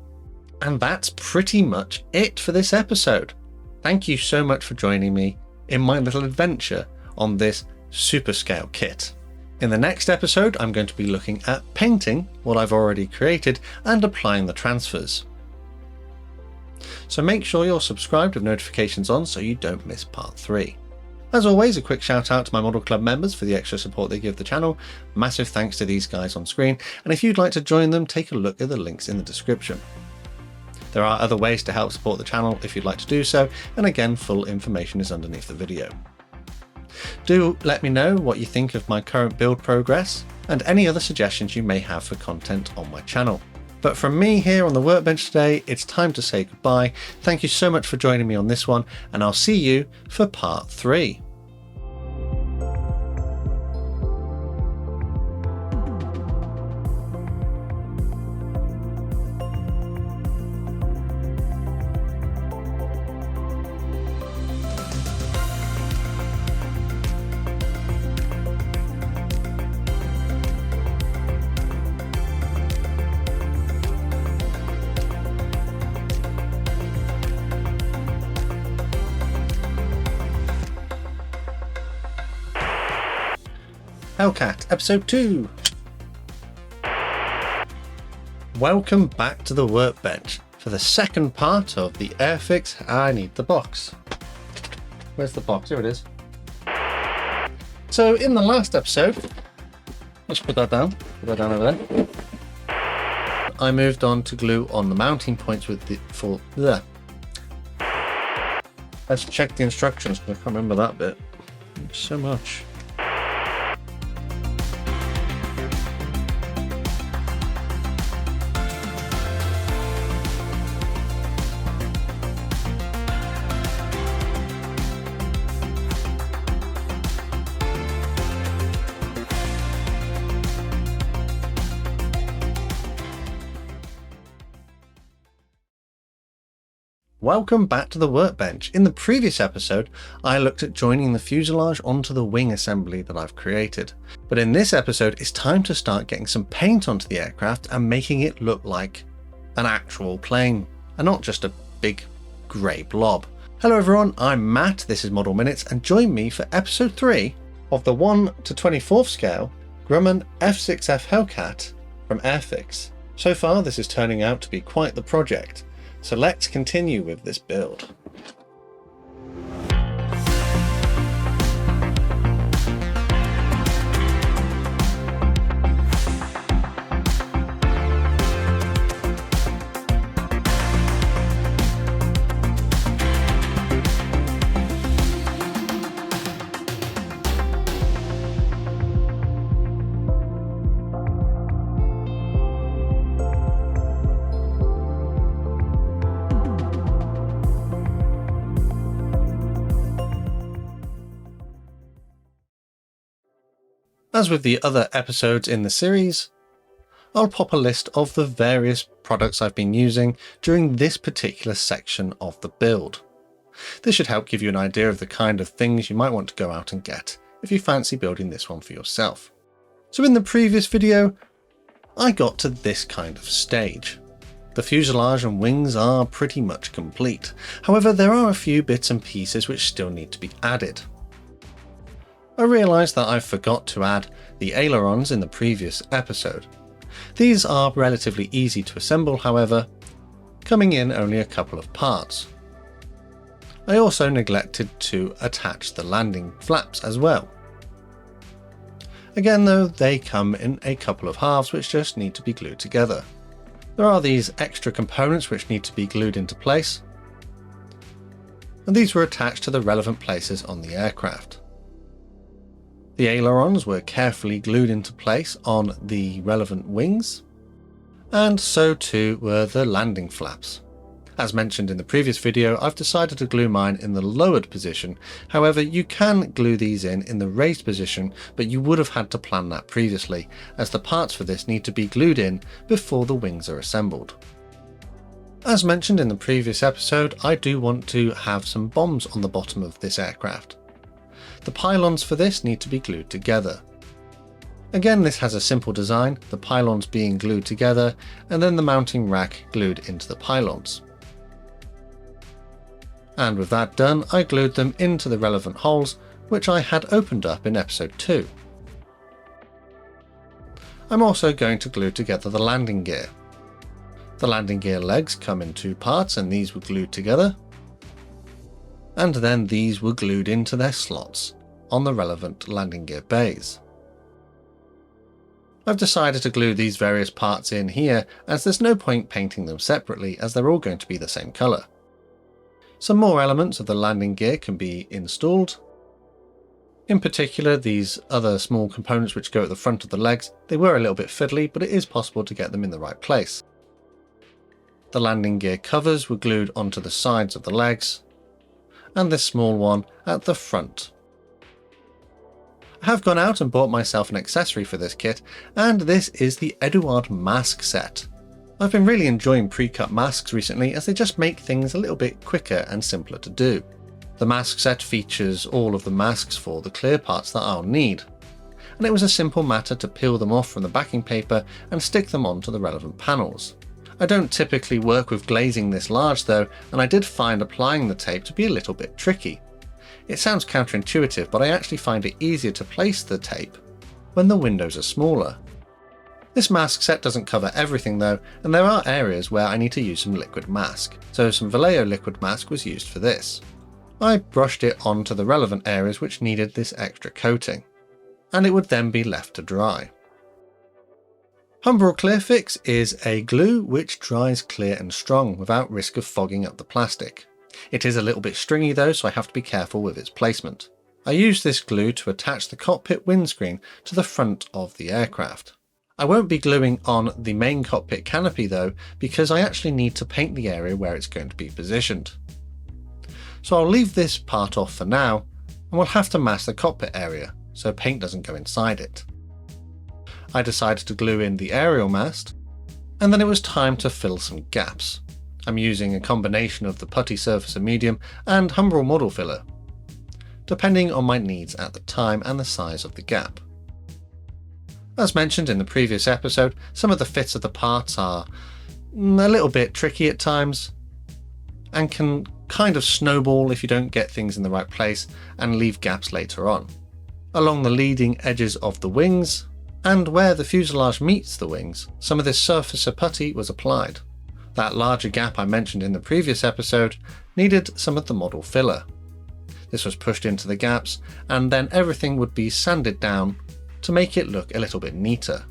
And that's pretty much it for this episode. Thank you so much for joining me in my little adventure on this super scale kit. In the next episode, I'm going to be looking at painting what I've already created and applying the transfers. So make sure you're subscribed with notifications on so you don't miss part 3. As always, a quick shout out to my Model Club members for the extra support they give the channel. Massive thanks to these guys on screen, and if you'd like to join them, take a look at the links in the description. There are other ways to help support the channel if you'd like to do so, and again, full information is underneath the video. Do let me know what you think of my current build progress and any other suggestions you may have for content on my channel. But from me here on the workbench today, it's time to say goodbye. Thank you so much for joining me on this one, and I'll see you for part 3. Hellcat Episode 2. Welcome back to the workbench for the second part of the Airfix. I need the box. Where's the box? Here it is. So in the last episode, let's put that down. Put that down over there. I moved on to glue on the mounting points with the full. There. Let's check the instructions because I can't remember that bit. Thanks so much. Welcome back to the workbench. In the previous episode, I looked at joining the fuselage onto the wing assembly that I've created. But in this episode, it's time to start getting some paint onto the aircraft and making it look like an actual plane, and not just a big grey blob. Hello everyone, I'm Matt, this is Model Minutes, and join me for episode 3 of the 1/24 scale Grumman F6F Hellcat from Airfix. So far, this is turning out to be quite the project. So let's continue with this build. As with the other episodes in the series, I'll pop a list of the various products I've been using during this particular section of the build. This should help give you an idea of the kind of things you might want to go out and get if you fancy building this one for yourself. So in the previous video, I got to this kind of stage. The fuselage and wings are pretty much complete. However, there are a few bits and pieces which still need to be added. I realised that I forgot to add the ailerons in the previous episode. These are relatively easy to assemble, however, coming in only a couple of parts. I also neglected to attach the landing flaps as well. Again though, they come in a couple of halves which just need to be glued together. There are these extra components which need to be glued into place, and these were attached to the relevant places on the aircraft. The ailerons were carefully glued into place on the relevant wings, and so too were the landing flaps. As mentioned in the previous video, I've decided to glue mine in the lowered position. However, you can glue these in the raised position, but you would have had to plan that previously, as the parts for this need to be glued in before the wings are assembled. As mentioned in the previous episode, I do want to have some bombs on the bottom of this aircraft. The pylons for this need to be glued together. Again, this has a simple design, the pylons being glued together and then the mounting rack glued into the pylons. And with that done, I glued them into the relevant holes which I had opened up in episode 2. I'm also going to glue together the landing gear. The landing gear legs come in 2 parts and these were glued together, and then these were glued into their slots on the relevant landing gear bays. I've decided to glue these various parts in here as there's no point painting them separately as they're all going to be the same colour. Some more elements of the landing gear can be installed. In particular, these other small components which go at the front of the legs, they were a little bit fiddly, but it is possible to get them in the right place. The landing gear covers were glued onto the sides of the legs, and this small one at the front. I have gone out and bought myself an accessory for this kit, and this is the Eduard mask set. I've been really enjoying pre-cut masks recently as they just make things a little bit quicker and simpler to do. The mask set features all of the masks for the clear parts that I'll need, and it was a simple matter to peel them off from the backing paper and stick them onto the relevant panels. I don't typically work with glazing this large though, and I did find applying the tape to be a little bit tricky. It sounds counterintuitive, but I actually find it easier to place the tape when the windows are smaller. This mask set doesn't cover everything though, and there are areas where I need to use some liquid mask, so some Vallejo liquid mask was used for this. I brushed it onto the relevant areas which needed this extra coating, and it would then be left to dry. Humbrol Clear Fix is a glue which dries clear and strong without risk of fogging up the plastic. It is a little bit stringy though, so I have to be careful with its placement. I used this glue to attach the cockpit windscreen to the front of the aircraft. I won't be gluing on the main cockpit canopy though, because I actually need to paint the area where it's going to be positioned. So I'll leave this part off for now, and we'll have to mask the cockpit area so paint doesn't go inside it. I decided to glue in the aerial mast, and then it was time to fill some gaps. I'm using a combination of the putty surfacer medium and Humbrol model filler, depending on my needs at the time and the size of the gap. As mentioned in the previous episode, some of the fits of the parts are a little bit tricky at times and can kind of snowball if you don't get things in the right place and leave gaps later on. Along the leading edges of the wings and where the fuselage meets the wings, some of this surfacer putty was applied. That larger gap I mentioned in the previous episode needed some of the model filler. This was pushed into the gaps and then everything would be sanded down to make it look a little bit neater.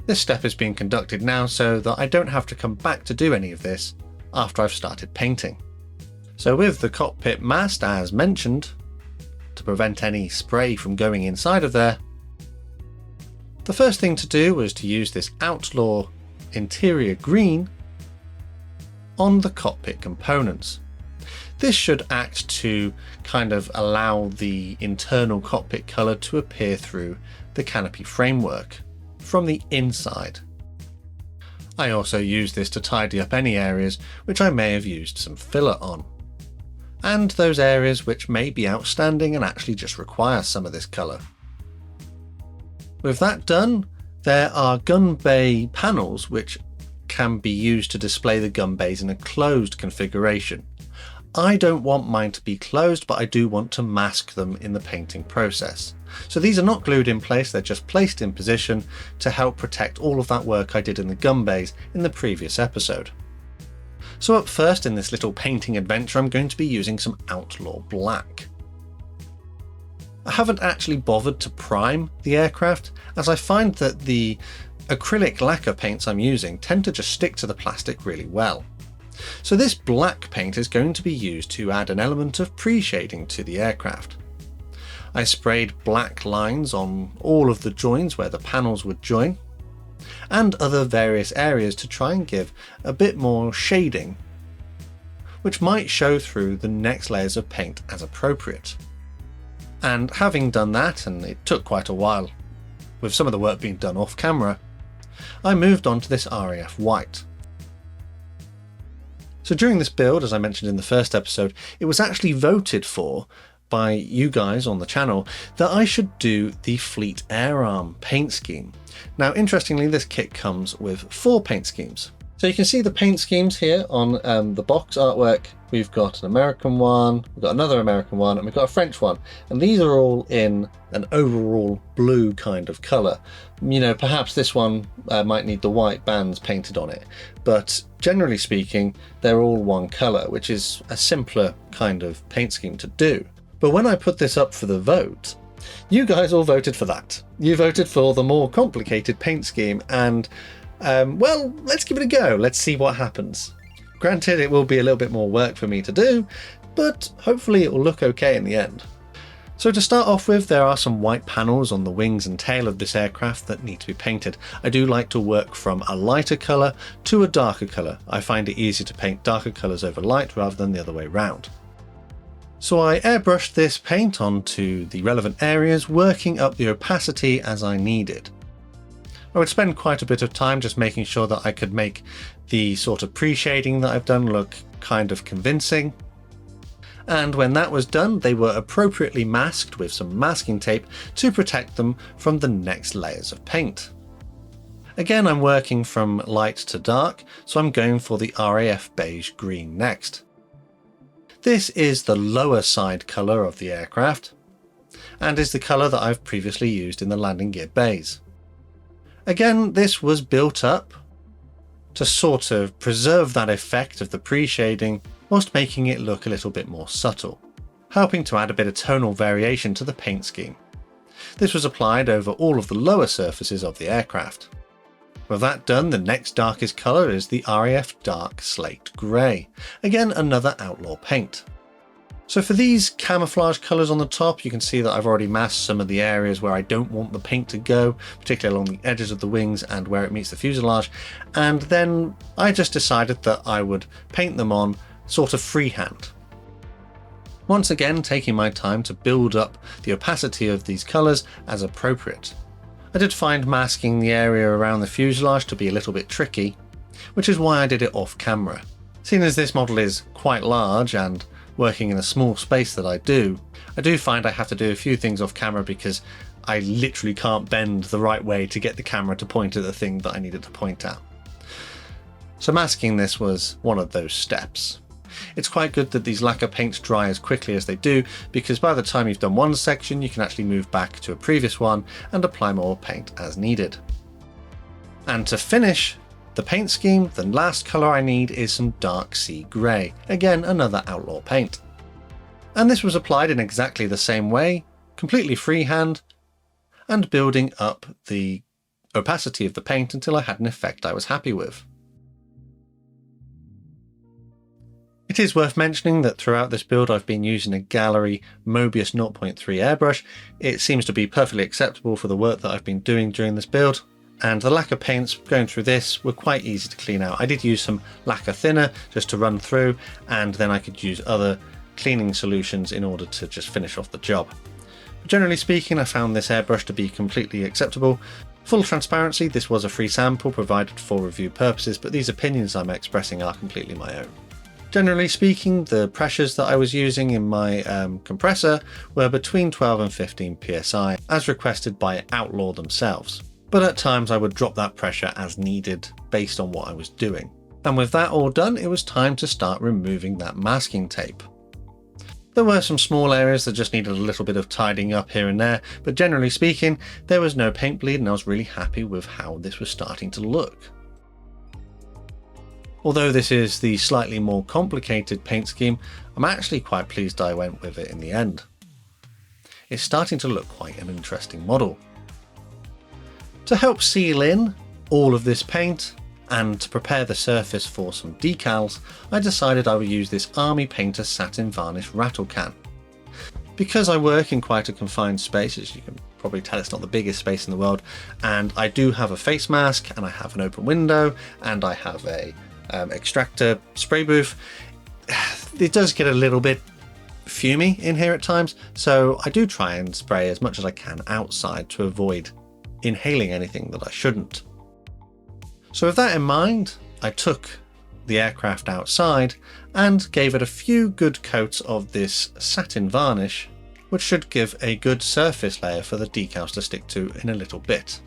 This step is being conducted now so that I don't have to come back to do any of this after I've started painting. So with the cockpit mast as mentioned, to prevent any spray from going inside of there, the first thing to do was to use this Outlaw interior green on the cockpit components. This should act to kind of allow the internal cockpit colour to appear through the canopy framework from the inside. I also use this to tidy up any areas which I may have used some filler on, and those areas which may be outstanding and actually just require some of this colour. With that done, there are gun bay panels which can be used to display the gun bays in a closed configuration. I don't want mine to be closed, but I do want to mask them in the painting process. So these are not glued in place, they're just placed in position to help protect all of that work I did in the gun bays in the previous episode. So up first in this little painting adventure, I'm going to be using some Outlaw Black. I haven't actually bothered to prime the aircraft, as I find that the acrylic lacquer paints I'm using tend to just stick to the plastic really well. So this black paint is going to be used to add an element of pre-shading to the aircraft. I sprayed black lines on all of the joins where the panels would join, and other various areas to try and give a bit more shading, which might show through the next layers of paint as appropriate. And having done that, and it took quite a while, with some of the work being done off camera, I moved on to this RAF white. So during this build, as I mentioned in the first episode, it was actually voted for by you guys on the channel that I should do the Fleet Air Arm paint scheme. Now interestingly, this kit comes with 4 paint schemes. So you can see the paint schemes here on the box artwork. We've got an American one, we've got another American one, and we've got a French one. And these are all in an overall blue kind of colour. You know, perhaps this one might need the white bands painted on it, but generally speaking, they're all one colour, which is a simpler kind of paint scheme to do. But when I put this up for the vote, you guys all voted for that. You voted for the more complicated paint scheme, and well, let's give it a go. Let's see what happens. Granted, it will be a little bit more work for me to do, but hopefully it will look okay in the end. So to start off with, there are some white panels on the wings and tail of this aircraft that need to be painted. I do like to work from a lighter colour to a darker colour. I find it easier to paint darker colours over light rather than the other way round. So I airbrushed this paint onto the relevant areas, working up the opacity as I needed. I would spend quite a bit of time just making sure that I could make the sort of pre-shading that I've done look kind of convincing. And when that was done, they were appropriately masked with some masking tape to protect them from the next layers of paint. Again, I'm working from light to dark, so I'm going for the RAF beige green next. This is the lower side colour of the aircraft, and is the colour that I've previously used in the landing gear bays. Again, this was built up to sort of preserve that effect of the pre-shading whilst making it look a little bit more subtle, helping to add a bit of tonal variation to the paint scheme. This was applied over all of the lower surfaces of the aircraft. With that done, the next darkest colour is the RAF Dark Slate Grey, again another Outlaw paint. So for these camouflage colours on the top, you can see that I've already masked some of the areas where I don't want the paint to go, particularly along the edges of the wings and where it meets the fuselage, and then I just decided that I would paint them on sort of freehand. Once again, taking my time to build up the opacity of these colours as appropriate. I did find masking the area around the fuselage to be a little bit tricky, which is why I did it off camera. Seeing as this model is quite large and working in a small space that I do find I have to do a few things off camera because I literally can't bend the right way to get the camera to point at the thing that I needed to point at. So masking this was one of those steps. It's quite good that these lacquer paints dry as quickly as they do, because by the time you've done one section you can actually move back to a previous one and apply more paint as needed. And to finish the paint scheme, the last colour I need is some dark sea grey, again another Outlaw paint. And this was applied in exactly the same way, completely freehand, and building up the opacity of the paint until I had an effect I was happy with. It is worth mentioning that throughout this build I've been using a Gallery Mobius 0.3 airbrush. It seems to be perfectly acceptable for the work that I've been doing during this build. And the lacquer paints going through this were quite easy to clean out. I did use some lacquer thinner just to run through, and then I could use other cleaning solutions in order to just finish off the job. But generally speaking, I found this airbrush to be completely acceptable. Full transparency, this was a free sample provided for review purposes, but these opinions I'm expressing are completely my own. Generally speaking, the pressures that I was using in my compressor were between 12 and 15 psi, as requested by Outlaw themselves. But at times I would drop that pressure as needed based on what I was doing. And with that all done, it was time to start removing that masking tape. There were some small areas that just needed a little bit of tidying up here and there, but generally speaking, there was no paint bleed and I was really happy with how this was starting to look. Although this is the slightly more complicated paint scheme, I'm actually quite pleased I went with it in the end. It's starting to look quite an interesting model. To help seal in all of this paint and to prepare the surface for some decals, I decided I would use this Army Painter satin varnish rattle can. Because I work in quite a confined space, as you can probably tell, it's not the biggest space in the world, and I do have a face mask and I have an open window and I have a extractor spray booth, it does get a little bit fumy in here at times, so I do try and spray as much as I can outside to avoid inhaling anything that I shouldn't. So with that in mind, I took the aircraft outside and gave it a few good coats of this satin varnish, which should give a good surface layer for the decals to stick to in a little bit.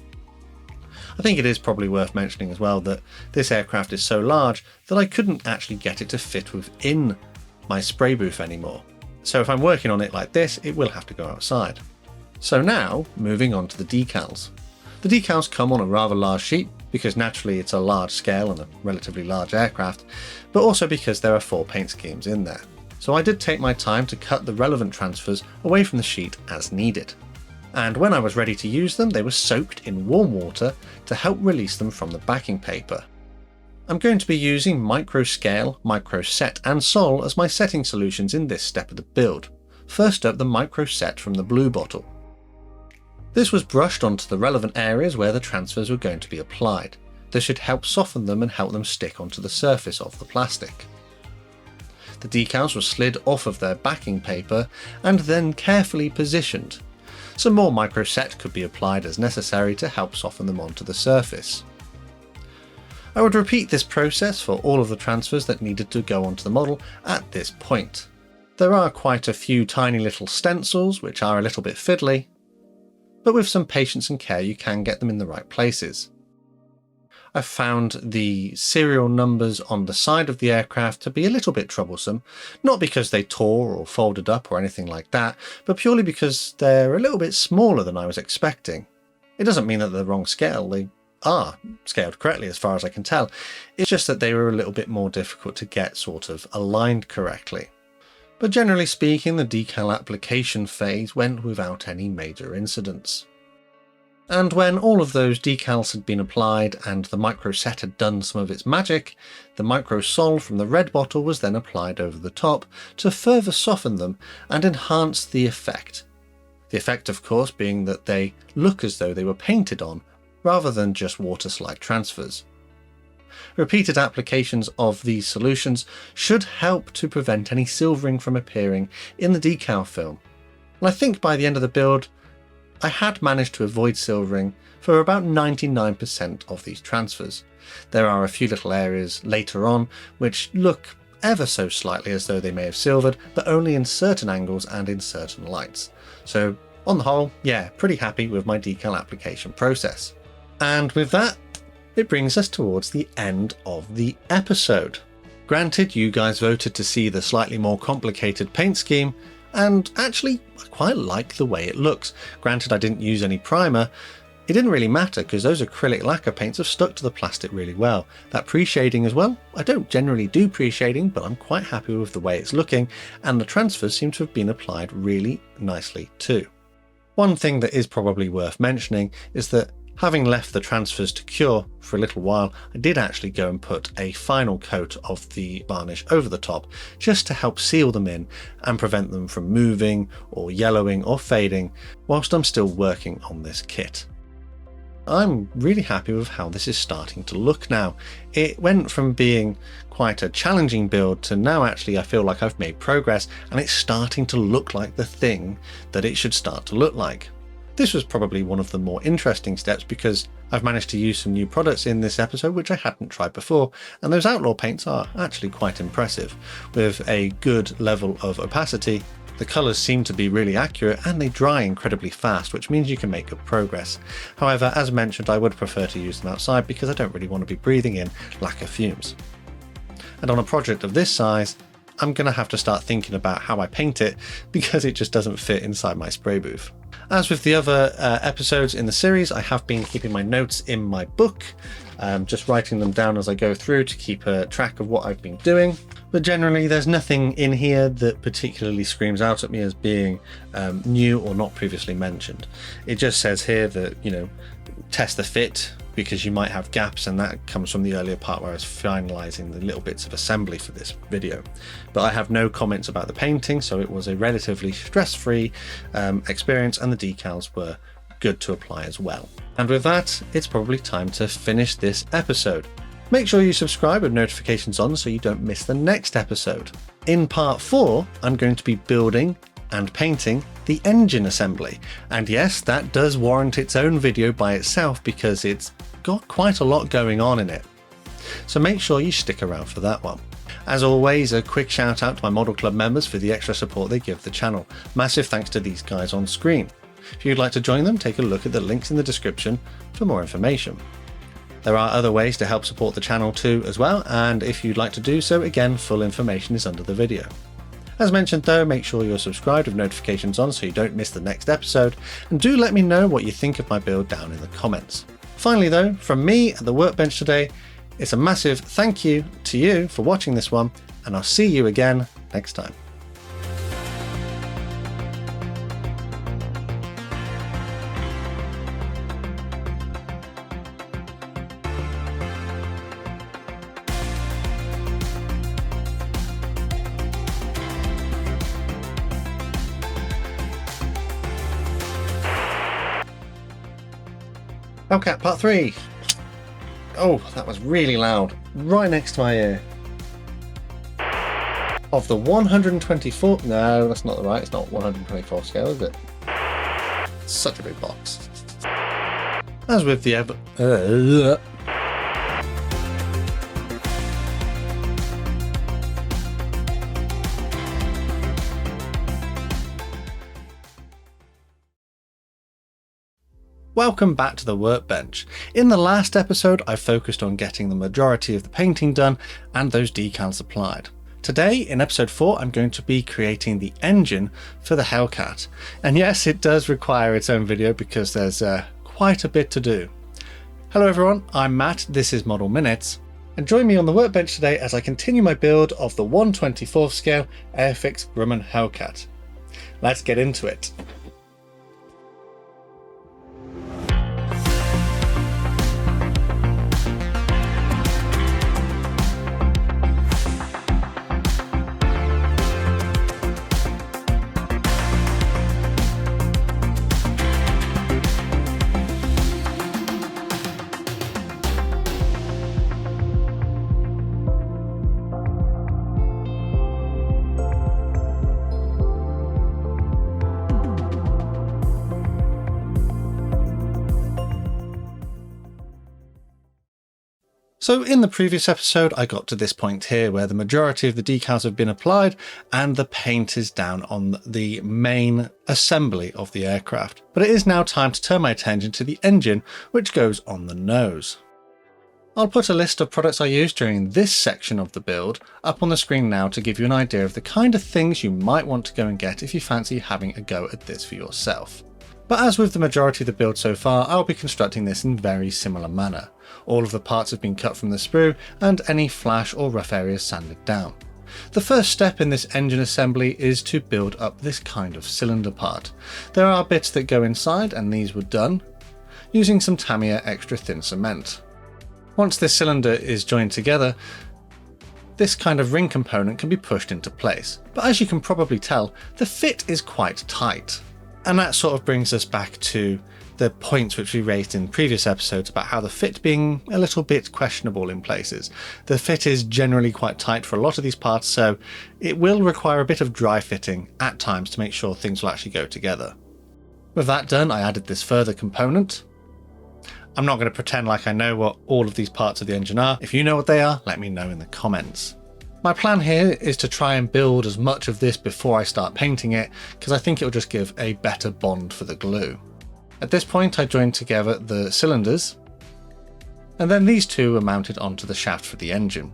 I think it is probably worth mentioning as well that this aircraft is so large that I couldn't actually get it to fit within my spray booth anymore. So if I'm working on it like this, it will have to go outside. So now, moving on to the decals. The decals come on a rather large sheet because naturally it's a large scale and a relatively large aircraft, but also because there are 4 paint schemes in there. So I did take my time to cut the relevant transfers away from the sheet as needed. And when I was ready to use them, they were soaked in warm water to help release them from the backing paper. I'm going to be using micro scale, micro set and sol as my setting solutions in this step of the build. First up, the micro set from the blue bottle. This was brushed onto the relevant areas where the transfers were going to be applied. This should help soften them and help them stick onto the surface of the plastic. The decals were slid off of their backing paper and then carefully positioned. Some more micro set could be applied as necessary to help soften them onto the surface. I would repeat this process for all of the transfers that needed to go onto the model at this point. There are quite a few tiny little stencils which are a little bit fiddly, but with some patience and care you can get them in the right places. I've found the serial numbers on the side of the aircraft to be a little bit troublesome, not because they tore or folded up or anything like that, but purely because they're a little bit smaller than I was expecting. It doesn't mean that they're the wrong scale, they are scaled correctly as far as I can tell. It's just that they were a little bit more difficult to get sort of aligned correctly. But generally speaking, the decal application phase went without any major incidents. And when all of those decals had been applied and the micro set had done some of its magic, the micro sol from the red bottle was then applied over the top to further soften them and enhance the effect. The effect, of course, being that they look as though they were painted on, rather than just water slide transfers. Repeated applications of these solutions should help to prevent any silvering from appearing in the decal film. And I think by the end of the build, I had managed to avoid silvering for about 99% of these transfers. There are a few little areas later on which look ever so slightly as though they may have silvered, but only in certain angles and in certain lights. So on the whole, yeah, pretty happy with my decal application process. And with that, it brings us towards the end of the episode. Granted, you guys voted to see the slightly more complicated paint scheme, and actually I quite like the way it looks. Granted, I didn't use any primer. It didn't really matter because those acrylic lacquer paints have stuck to the plastic really well. That pre-shading as well, I don't generally do pre-shading, but I'm quite happy with the way it's looking, and the transfers seem to have been applied really nicely too. One thing that is probably worth mentioning is that having left the transfers to cure for a little while, I did actually go and put a final coat of the varnish over the top just to help seal them in and prevent them from moving or yellowing or fading whilst I'm still working on this kit. I'm really happy with how this is starting to look now. It went from being quite a challenging build to now actually I feel like I've made progress and it's starting to look like the thing that it should start to look like. This was probably one of the more interesting steps because I've managed to use some new products in this episode which I hadn't tried before, and those outlaw paints are actually quite impressive. With a good level of opacity, the colours seem to be really accurate and they dry incredibly fast, which means you can make good progress. However, as mentioned, I would prefer to use them outside because I don't really want to be breathing in lacquer fumes. And on a project of this size, I'm going to have to start thinking about how I paint it because it just doesn't fit inside my spray booth. As with the other episodes in the series, I have been keeping my notes in my book, just writing them down as I go through to keep track of what I've been doing. But generally there's nothing in here that particularly screams out at me as being new or not previously mentioned. It just says here that, you know, test the fit, because you might have gaps, and that comes from the earlier part where I was finalizing the little bits of assembly for this video. But I have no comments about the painting, so it was a relatively stress-free experience, and the decals were good to apply as well. And with that, it's probably time to finish this episode. Make sure you subscribe with notifications on so you don't miss the next episode. In part 4, I'm going to be building and painting the engine assembly. And yes, that does warrant its own video by itself because it's got quite a lot going on in it. So make sure you stick around for that one. As always, a quick shout out to my Model Club members for the extra support they give the channel. Massive thanks to these guys on screen. If you'd like to join them, take a look at the links in the description for more information. There are other ways to help support the channel too as well, and if you'd like to do so, again, full information is under the video. As mentioned though, make sure you're subscribed with notifications on so you don't miss the next episode, and do let me know what you think of my build down in the comments. Finally though, from me at the workbench today, it's a massive thank you to you for watching this one, and I'll see you again next time. Hellcat Part 3. Oh, that was really loud. Right next to my ear. Of the 124... No, that's not right. It's not 124 scale, is it? Such a big box. As with the... Welcome back to the workbench. In the last episode, I focused on getting the majority of the painting done and those decals applied. Today, in episode 4, I'm going to be creating the engine for the Hellcat. And yes, it does require its own video because there's quite a bit to do. Hello everyone, I'm Matt, this is Model Minutes, and join me on the workbench today as I continue my build of the 1/24 scale Airfix Grumman Hellcat. Let's get into it. So in the previous episode, I got to this point here where the majority of the decals have been applied and the paint is down on the main assembly of the aircraft. But it is now time to turn my attention to the engine, which goes on the nose. I'll put a list of products I used during this section of the build up on the screen now to give you an idea of the kind of things you might want to go and get if you fancy having a go at this for yourself. But as with the majority of the build so far, I'll be constructing this in very similar manner. All of the parts have been cut from the sprue and any flash or rough areas sanded down. The first step in this engine assembly is to build up this kind of cylinder part. There are bits that go inside and these were done using some Tamiya extra thin cement. Once this cylinder is joined together, this kind of ring component can be pushed into place. But as you can probably tell, the fit is quite tight. And that sort of brings us back to the points which we raised in previous episodes about how the fit being a little bit questionable in places. The fit is generally quite tight for a lot of these parts, so it will require a bit of dry fitting at times to make sure things will actually go together. With that done, I added this further component. I'm not going to pretend like I know what all of these parts of the engine are. If you know what they are, let me know in the comments. My plan here is to try and build as much of this before I start painting it, because I think it'll just give a better bond for the glue. At this point, I joined together the cylinders, and then these two are mounted onto the shaft for the engine.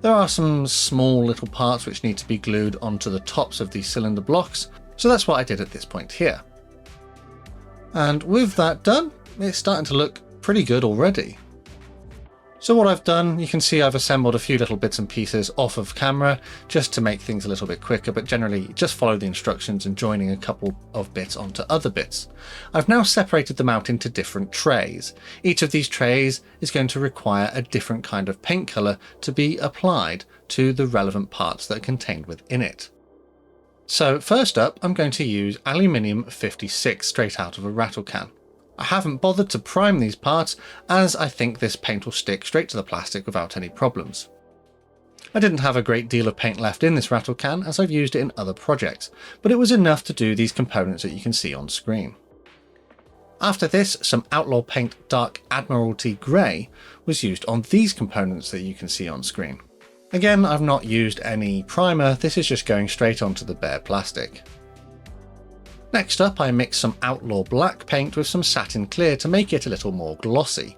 There are some small little parts which need to be glued onto the tops of these cylinder blocks, so that's what I did at this point here. And with that done, it's starting to look pretty good already. So what I've done, you can see I've assembled a few little bits and pieces off of camera just to make things a little bit quicker, but generally just follow the instructions and joining a couple of bits onto other bits. I've now separated them out into different trays. Each of these trays is going to require a different kind of paint colour to be applied to the relevant parts that are contained within it. So first up, I'm going to use aluminium 56 straight out of a rattle can. I haven't bothered to prime these parts as I think this paint will stick straight to the plastic without any problems. I didn't have a great deal of paint left in this rattle can as I've used it in other projects, but it was enough to do these components that you can see on screen. After this, some Outlaw Paint Dark Admiralty Grey was used on these components that you can see on screen. Again, I've not used any primer, this is just going straight onto the bare plastic. Next up, I mixed some Outlaw Black paint with some Satin Clear to make it a little more glossy.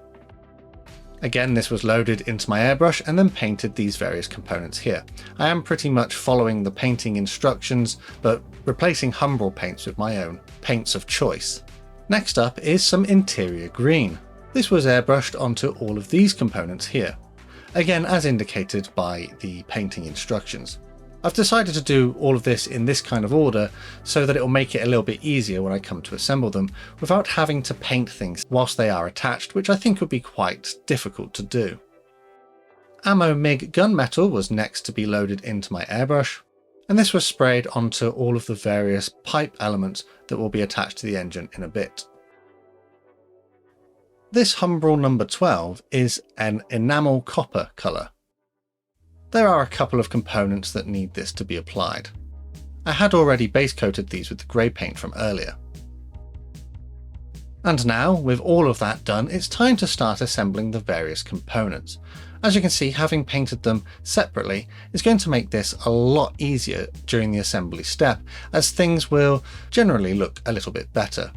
Again, this was loaded into my airbrush and then painted these various components here. I am pretty much following the painting instructions, but replacing Humbrol paints with my own paints of choice. Next up is some interior green. This was airbrushed onto all of these components here. Again, as indicated by the painting instructions. I've decided to do all of this in this kind of order so that it will make it a little bit easier when I come to assemble them without having to paint things whilst they are attached, which I think would be quite difficult to do. Ammo MiG gunmetal was next to be loaded into my airbrush, and this was sprayed onto all of the various pipe elements that will be attached to the engine in a bit. This Humbrol number 12 is an enamel copper colour. There are a couple of components that need this to be applied. I had already base coated these with the grey paint from earlier. And now, with all of that done, it's time to start assembling the various components. As you can see, having painted them separately is going to make this a lot easier during the assembly step, as things will generally look a little bit better.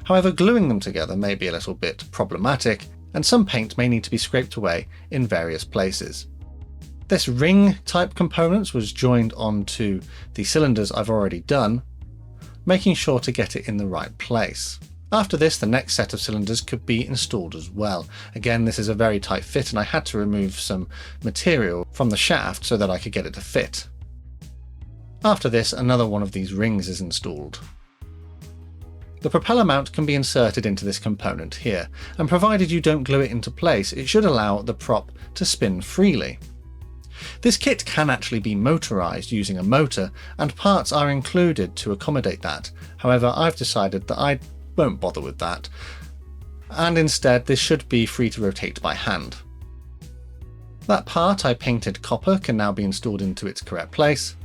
However, gluing them together may be a little bit problematic, and some paint may need to be scraped away in various places. This ring type components was joined onto the cylinders I've already done, making sure to get it in the right place. After this, the next set of cylinders could be installed as well. Again, this is a very tight fit and I had to remove some material from the shaft so that I could get it to fit. After this, another one of these rings is installed. The propeller mount can be inserted into this component here, and provided you don't glue it into place, it should allow the prop to spin freely. This kit can actually be motorized using a motor, and parts are included to accommodate that. However, I've decided that I won't bother with that, and instead this should be free to rotate by hand. That part I painted copper can now be installed into its correct place.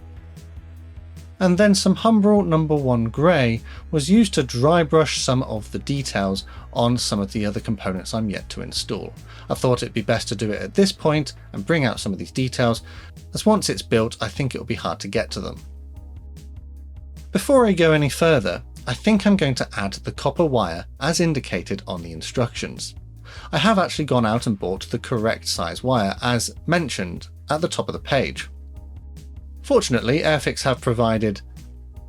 And then some Humbrol number 1 grey was used to dry brush some of the details on some of the other components I'm yet to install. I thought it'd be best to do it at this point and bring out some of these details, as once it's built I think it'll be hard to get to them. Before I go any further, I think I'm going to add the copper wire as indicated on the instructions. I have actually gone out and bought the correct size wire as mentioned at the top of the page. Fortunately, Airfix have provided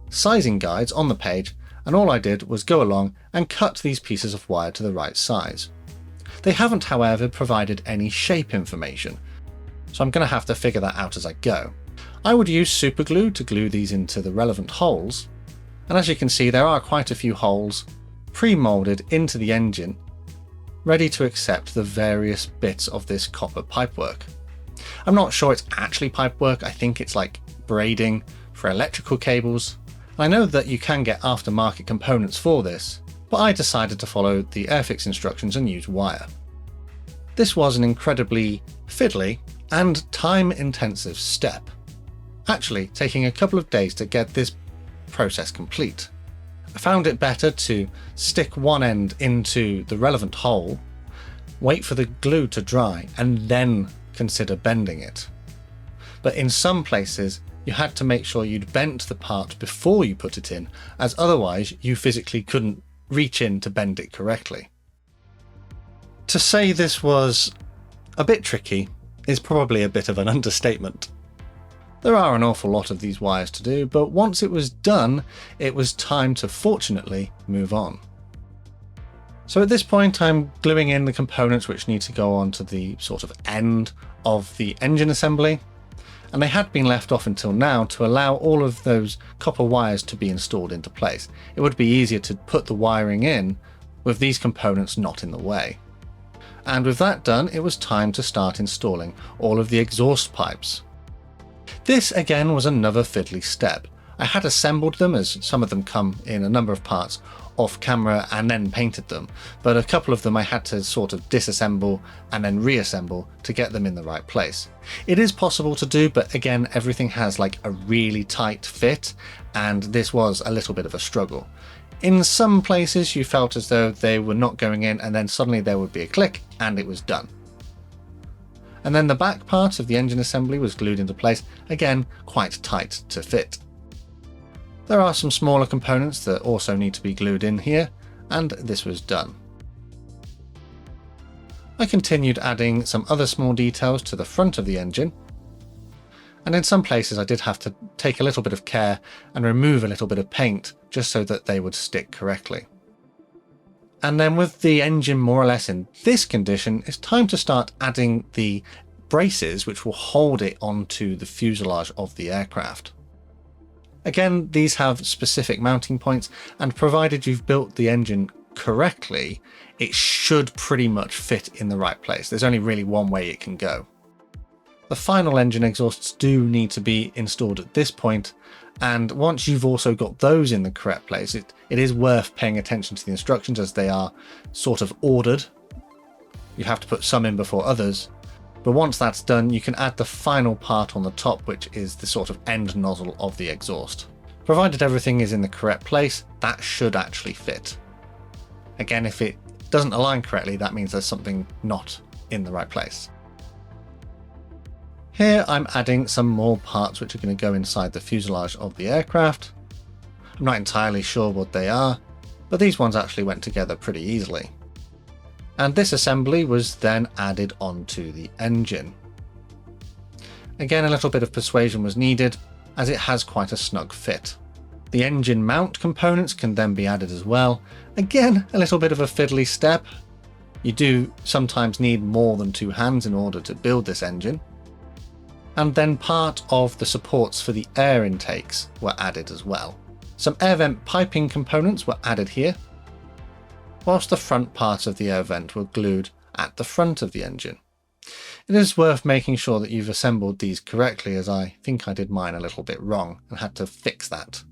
sizing guides on the page, and all I did was go along and cut these pieces of wire to the right size. They haven't, however, provided any shape information, so I'm going to have to figure that out as I go. I would use super glue to glue these into the relevant holes, and as you can see there are quite a few holes pre-moulded into the engine, ready to accept the various bits of this copper pipework. I'm not sure it's actually pipework, I think it's like braiding for electrical cables. I know that you can get aftermarket components for this, but I decided to follow the Airfix instructions and use wire. This was an incredibly fiddly and time-intensive step, actually taking a couple of days to get this process complete. I found it better to stick one end into the relevant hole, wait for the glue to dry, and then consider bending it. But in some places, you had to make sure you'd bent the part before you put it in, as otherwise you physically couldn't reach in to bend it correctly. To say this was a bit tricky is probably a bit of an understatement. There are an awful lot of these wires to do, but once it was done, it was time to fortunately move on. So at this point I'm gluing in the components which need to go onto the sort of end of the engine assembly, and they had been left off until now to allow all of those copper wires to be installed into place. It would be easier to put the wiring in with these components not in the way. And with that done, it was time to start installing all of the exhaust pipes. This again was another fiddly step. I had assembled them, as some of them come in a number of parts, off camera and then painted them, but a couple of them I had to sort of disassemble and then reassemble to get them in the right place. It is possible to do, but again everything has like a really tight fit, and this was a little bit of a struggle. In some places you felt as though they were not going in, and then suddenly there would be a click and it was done. And then the back part of the engine assembly was glued into place, again quite tight to fit. There are some smaller components that also need to be glued in here, and this was done. I continued adding some other small details to the front of the engine, and in some places I did have to take a little bit of care and remove a little bit of paint just so that they would stick correctly. And then with the engine more or less in this condition, it's time to start adding the braces which will hold it onto the fuselage of the aircraft. Again, these have specific mounting points, and provided you've built the engine correctly, it should pretty much fit in the right place. There's only really one way it can go. The final engine exhausts do need to be installed at this point, and once you've also got those in the correct place, it is worth paying attention to the instructions as they are sort of ordered. You have to put some in before others, but once that's done you can add the final part on the top, which is the sort of end nozzle of the exhaust. Provided everything is in the correct place, that should actually fit. Again, if it doesn't align correctly, that means there's something not in the right place. Here I'm adding some more parts which are going to go inside the fuselage of the aircraft. I'm not entirely sure what they are, but these ones actually went together pretty easily. And this assembly was then added onto the engine. Again, a little bit of persuasion was needed, as it has quite a snug fit. The engine mount components can then be added as well. Again, a little bit of a fiddly step. You do sometimes need more than two hands in order to build this engine. And then part of the supports for the air intakes were added as well. Some air vent piping components were added here, whilst the front parts of the air vent were glued at the front of the engine. It is worth making sure that you've assembled these correctly, as I think I did mine a little bit wrong and had to fix that.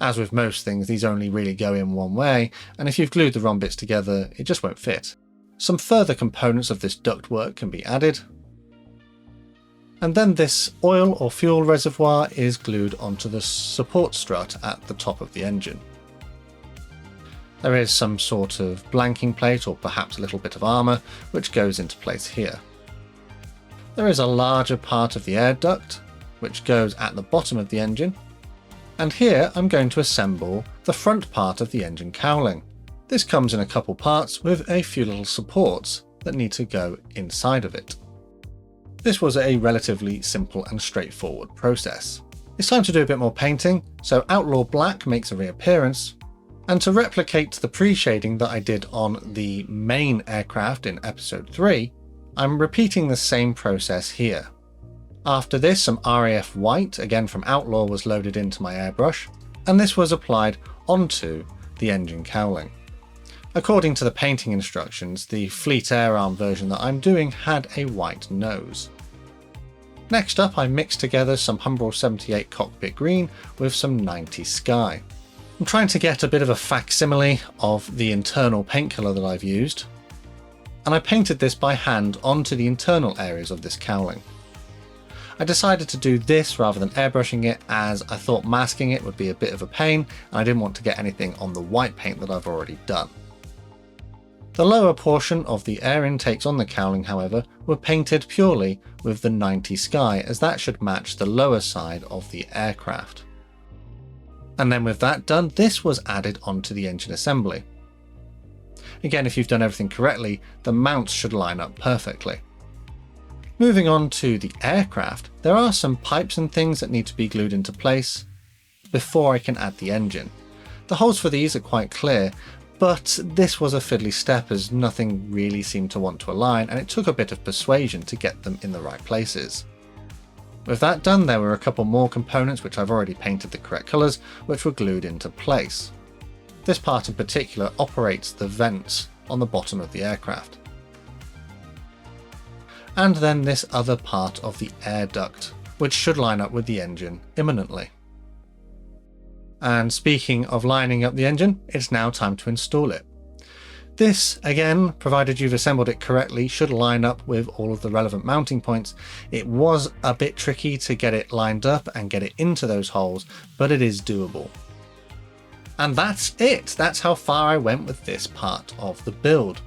As with most things, these only really go in one way, and if you've glued the wrong bits together, it just won't fit. Some further components of this ductwork can be added, and then this oil or fuel reservoir is glued onto the support strut at the top of the engine. There is some sort of blanking plate or perhaps a little bit of armour which goes into place here. There is a larger part of the air duct which goes at the bottom of the engine, and here I'm going to assemble the front part of the engine cowling. This comes in a couple parts with a few little supports that need to go inside of it. This was a relatively simple and straightforward process. It's time to do a bit more painting, so Outlaw Black makes a reappearance, and to replicate the pre-shading that I did on the main aircraft in episode 3, I'm repeating the same process here. After this, some RAF white, again from Outlaw, was loaded into my airbrush, and this was applied onto the engine cowling. According to the painting instructions, the Fleet Air Arm version that I'm doing had a white nose. Next up, I mixed together some Humbrol 78 cockpit green with some 90 sky. I'm trying to get a bit of a facsimile of the internal paint colour that I've used, and I painted this by hand onto the internal areas of this cowling. I decided to do this rather than airbrushing it, as I thought masking it would be a bit of a pain and I didn't want to get anything on the white paint that I've already done. The lower portion of the air intakes on the cowling, however, were painted purely with the 90 sky, as that should match the lower side of the aircraft. And then with that done, this was added onto the engine assembly. Again, if you've done everything correctly, the mounts should line up perfectly. Moving on to the aircraft, there are some pipes and things that need to be glued into place before I can add the engine. The holes for these are quite clear, but this was a fiddly step as nothing really seemed to want to align, and it took a bit of persuasion to get them in the right places. With that done, there were a couple more components which I've already painted the correct colours, which were glued into place. This part in particular operates the vents on the bottom of the aircraft. And then this other part of the air duct, which should line up with the engine imminently. And speaking of lining up the engine, it's now time to install it. This, again, provided you've assembled it correctly, should line up with all of the relevant mounting points. It was a bit tricky to get it lined up and get it into those holes, but it is doable. And that's it. That's how far I went with this part of the build.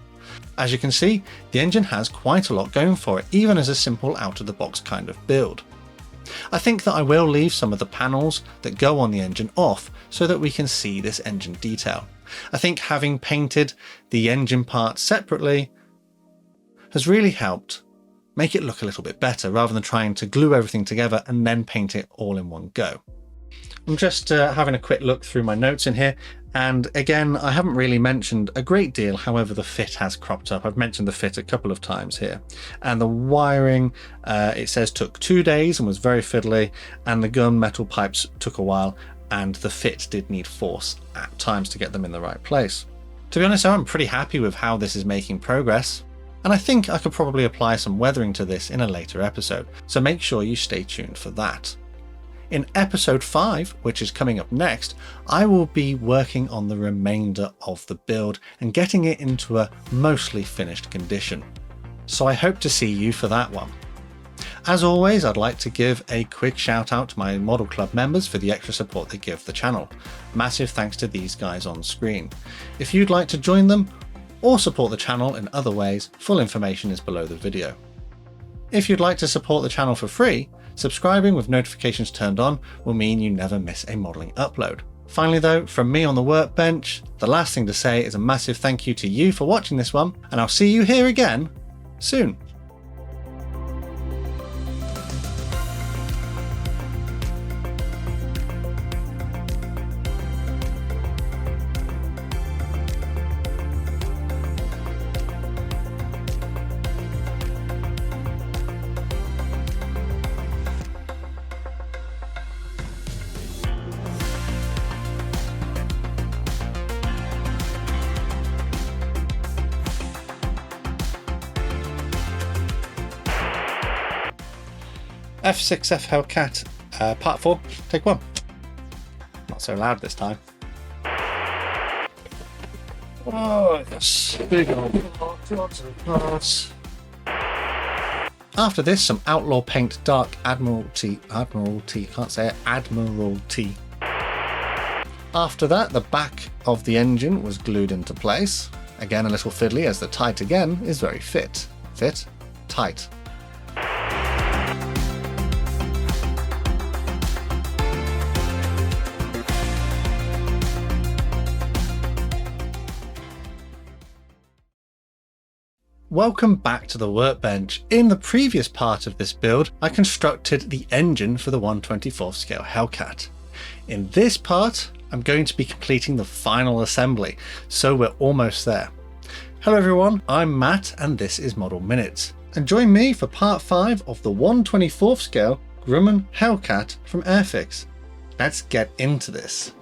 As you can see, the engine has quite a lot going for it, even as a simple out-of-the-box kind of build. I think that I will leave some of the panels that go on the engine off so that we can see this engine detail. I think having painted the engine part separately has really helped make it look a little bit better, rather than trying to glue everything together and then paint it all in one go. I'm just having a quick look through my notes in here, and again, I haven't really mentioned a great deal, however the fit has cropped up. I've mentioned the fit a couple of times here, and the wiring, it says took 2 days and was very fiddly, and the gunmetal pipes took a while, and the fit did need force at times to get them in the right place. To be honest, I'm pretty happy with how this is making progress, and I think I could probably apply some weathering to this in a later episode, so make sure you stay tuned for that. In episode 5, which is coming up next, I will be working on the remainder of the build and getting it into a mostly finished condition. So I hope to see you for that one. As always, I'd like to give a quick shout out to my Model Club members for the extra support they give the channel. Massive thanks to these guys on screen. If you'd like to join them or support the channel in other ways, full information is below the video. If you'd like to support the channel for free, subscribing with notifications turned on will mean you never miss a modelling upload. Finally though, from me on the workbench, the last thing to say is a massive thank you to you for watching this one, and I'll see you here again soon. F6F Hellcat, part 4, take 1. Not so loud this time. Oh, yes, big old parts. After this, some Outlaw Paint Dark Admiralty, can't say it, Admiralty. After that, the back of the engine was glued into place. Again, a little fiddly, as the tight again is very fit. Fit, tight. Welcome back to the workbench. In the previous part of this build, I constructed the engine for the 1/24th scale Hellcat. In this part, I'm going to be completing the final assembly, so we're almost there. Hello everyone, I'm Matt and this is Model Minutes. And join me for part 5 of the 1/24th scale Grumman Hellcat from Airfix. Let's get into this.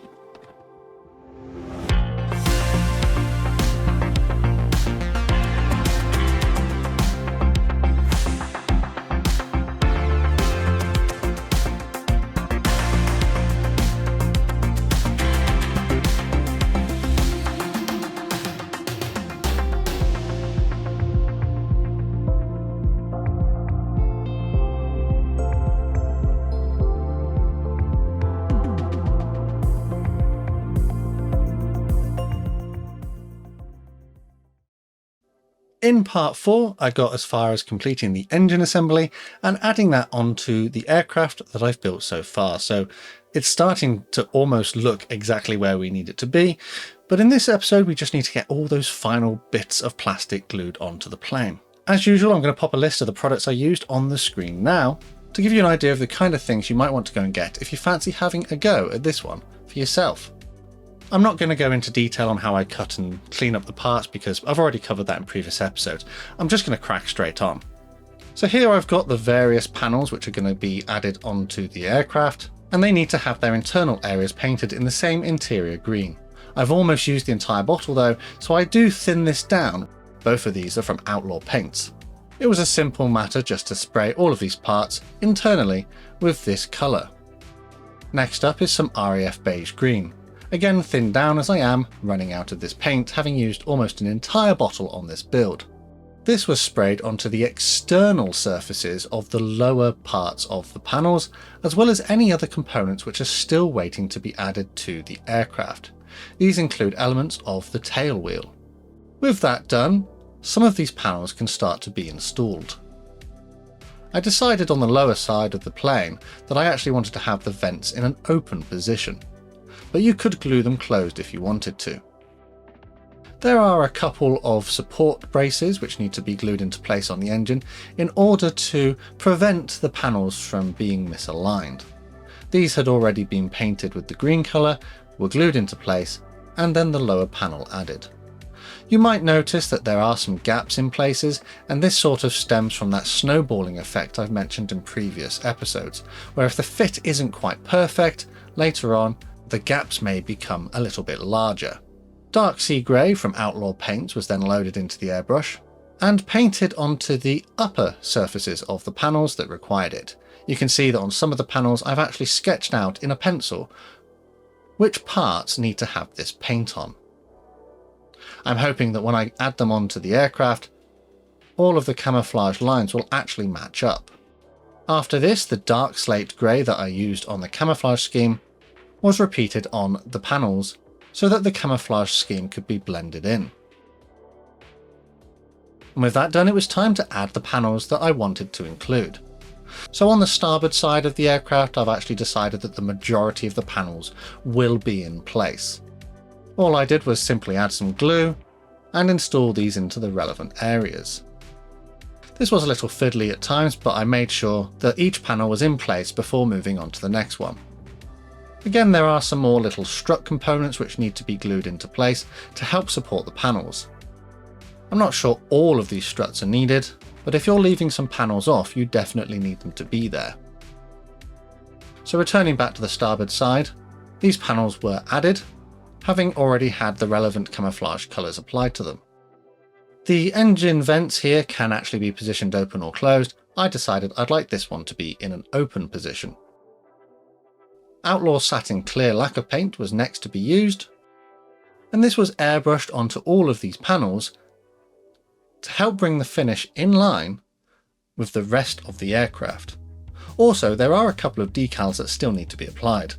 In part 4, I got as far as completing the engine assembly and adding that onto the aircraft that I've built so far. So it's starting to almost look exactly where we need it to be. But in this episode, we just need to get all those final bits of plastic glued onto the plane. As usual, I'm going to pop a list of the products I used on the screen now to give you an idea of the kind of things you might want to go and get if you fancy having a go at this one for yourself. I'm not going to go into detail on how I cut and clean up the parts because I've already covered that in previous episodes. I'm just going to crack straight on. So here I've got the various panels which are going to be added onto the aircraft, and they need to have their internal areas painted in the same interior green. I've almost used the entire bottle though, so I do thin this down. Both of these are from Outlaw Paints. It was a simple matter just to spray all of these parts internally with this colour. Next up is some RAF Beige Green. Again thinned down as I am running out of this paint, having used almost an entire bottle on this build. This was sprayed onto the external surfaces of the lower parts of the panels, as well as any other components which are still waiting to be added to the aircraft. These include elements of the tail wheel. With that done, some of these panels can start to be installed. I decided on the lower side of the plane that I actually wanted to have the vents in an open position, but you could glue them closed if you wanted to. There are a couple of support braces which need to be glued into place on the engine in order to prevent the panels from being misaligned. These had already been painted with the green colour, were glued into place, and then the lower panel added. You might notice that there are some gaps in places, and this sort of stems from that snowballing effect I've mentioned in previous episodes, where if the fit isn't quite perfect, later on the gaps may become a little bit larger. Dark Sea Grey from Outlaw Paints was then loaded into the airbrush and painted onto the upper surfaces of the panels that required it. You can see that on some of the panels I've actually sketched out in a pencil which parts need to have this paint on. I'm hoping that when I add them onto the aircraft, all of the camouflage lines will actually match up. After this, the dark slate grey that I used on the camouflage scheme was repeated on the panels so that the camouflage scheme could be blended in. And with that done, it was time to add the panels that I wanted to include. So on the starboard side of the aircraft, I've actually decided that the majority of the panels will be in place. All I did was simply add some glue and install these into the relevant areas. This was a little fiddly at times, but I made sure that each panel was in place before moving on to the next one. Again, there are some more little strut components which need to be glued into place to help support the panels. I'm not sure all of these struts are needed, but if you're leaving some panels off, you definitely need them to be there. So returning back to the starboard side, these panels were added, having already had the relevant camouflage colours applied to them. The engine vents here can actually be positioned open or closed. I decided I'd like this one to be in an open position. Outlaw Satin Clear Lacquer Paint was next to be used, and this was airbrushed onto all of these panels to help bring the finish in line with the rest of the aircraft. Also, there are a couple of decals that still need to be applied.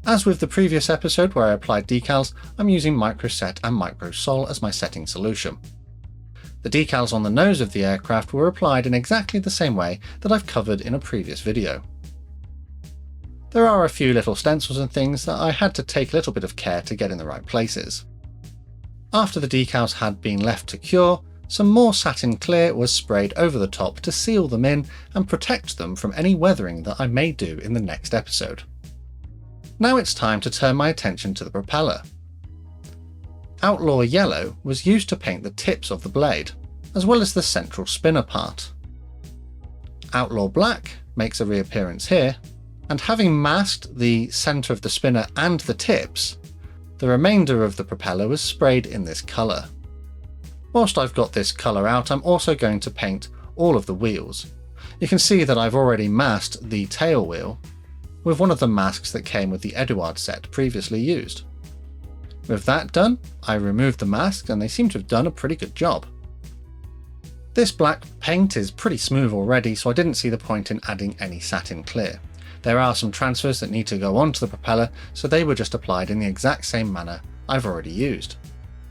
As with the previous episode where I applied decals, I'm using Microset and Microsol as my setting solution. The decals on the nose of the aircraft were applied in exactly the same way that I've covered in a previous video. There are a few little stencils and things that I had to take a little bit of care to get in the right places. After the decals had been left to cure, some more satin clear was sprayed over the top to seal them in and protect them from any weathering that I may do in the next episode. Now it's time to turn my attention to the propeller. Outlaw Yellow was used to paint the tips of the blade, as well as the central spinner part. Outlaw Black makes a reappearance here, and having masked the centre of the spinner and the tips, the remainder of the propeller was sprayed in this colour. Whilst I've got this colour out, I'm also going to paint all of the wheels. You can see that I've already masked the tail wheel with one of the masks that came with the Eduard set previously used. With that done, I removed the masks and they seem to have done a pretty good job. This black paint is pretty smooth already, so I didn't see the point in adding any satin clear. There are some transfers that need to go onto the propeller, so they were just applied in the exact same manner I've already used.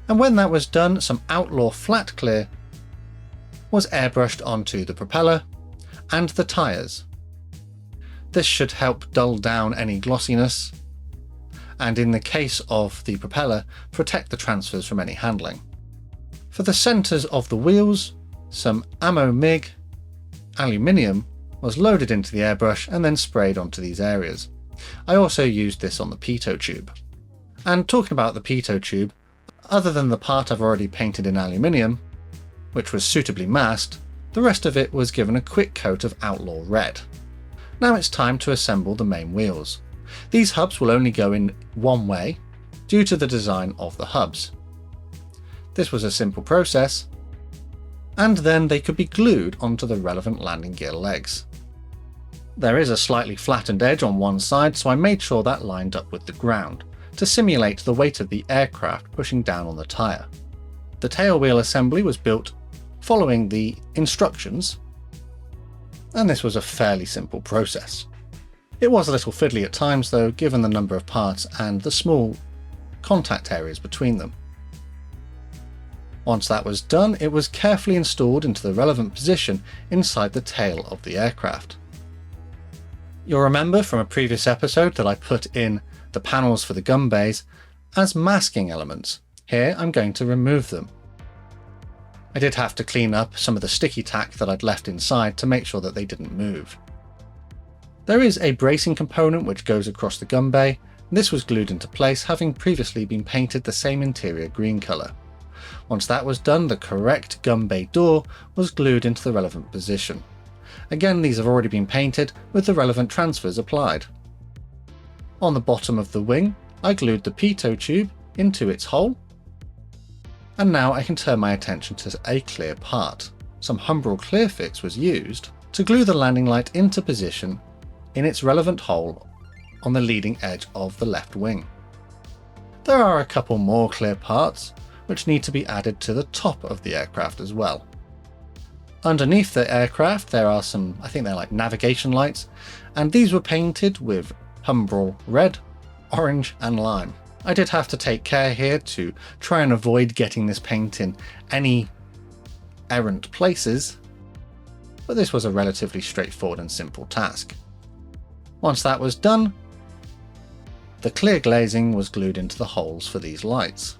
And when that was done, some Outlaw Flat Clear was airbrushed onto the propeller and the tyres. This should help dull down any glossiness, and in the case of the propeller, protect the transfers from any handling. For the centres of the wheels, some Ammo MIG aluminium was loaded into the airbrush and then sprayed onto these areas. I also used this on the pitot tube. And talking about the pitot tube, other than the part I've already painted in aluminium, which was suitably masked, the rest of it was given a quick coat of Outlaw Red. Now it's time to assemble the main wheels. These hubs will only go in one way due to the design of the hubs. This was a simple process, and then they could be glued onto the relevant landing gear legs. There is a slightly flattened edge on one side, so I made sure that lined up with the ground to simulate the weight of the aircraft pushing down on the tyre. The tail wheel assembly was built following the instructions, and this was a fairly simple process. It was a little fiddly at times though, given the number of parts and the small contact areas between them. Once that was done, it was carefully installed into the relevant position inside the tail of the aircraft. You'll remember from a previous episode that I put in the panels for the gun bays as masking elements. Here I'm going to remove them. I did have to clean up some of the sticky tack that I'd left inside to make sure that they didn't move. There is a bracing component which goes across the gun bay. This was glued into place, having previously been painted the same interior green colour. Once that was done, the correct gun bay door was glued into the relevant position. Again, these have already been painted with the relevant transfers applied. On the bottom of the wing, I glued the pitot tube into its hole, and now I can turn my attention to a clear part. Some Humbrol clear fix was used to glue the landing light into position in its relevant hole on the leading edge of the left wing. There are a couple more clear parts which need to be added to the top of the aircraft as well. Underneath the aircraft there are some, I think they're like navigation lights, and these were painted with Humbrol red, orange and lime. I did have to take care here to try and avoid getting this paint in any errant places, but this was a relatively straightforward and simple task. Once that was done, the clear glazing was glued into the holes for these lights.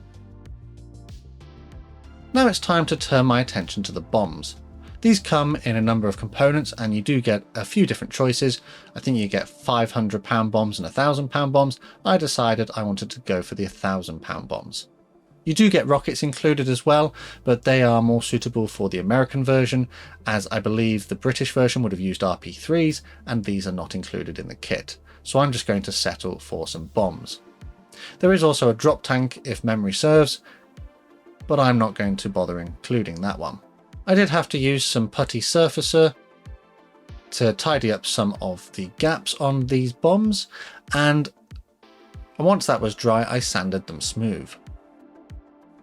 Now it's time to turn my attention to the bombs. These come in a number of components and you do get a few different choices. I think you get £500 bombs and £1,000 bombs. I decided I wanted to go for the £1,000 bombs. You do get rockets included as well, but they are more suitable for the American version, as I believe the British version would have used RP3s and these are not included in the kit. So I'm just going to settle for some bombs. There is also a drop tank if memory serves, but I'm not going to bother including that one. I did have to use some putty surfacer to tidy up some of the gaps on these bombs, and once that was dry I sanded them smooth.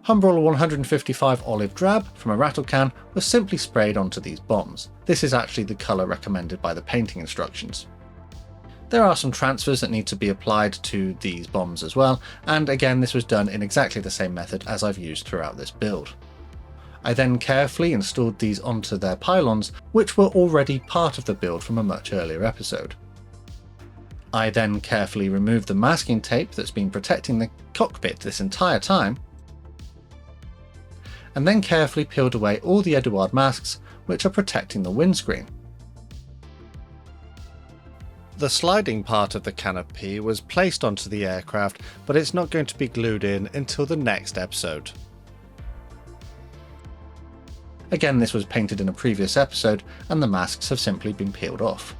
Humbrol 155 olive drab from a rattle can was simply sprayed onto these bombs. This is actually the colour recommended by the painting instructions. There are some transfers that need to be applied to these bombs as well, and again this was done in exactly the same method as I've used throughout this build. I then carefully installed these onto their pylons, which were already part of the build from a much earlier episode. I then carefully removed the masking tape that's been protecting the cockpit this entire time, and then carefully peeled away all the Eduard masks which are protecting the windscreen. The sliding part of the canopy was placed onto the aircraft, but it's not going to be glued in until the next episode. Again, this was painted in a previous episode and the masks have simply been peeled off.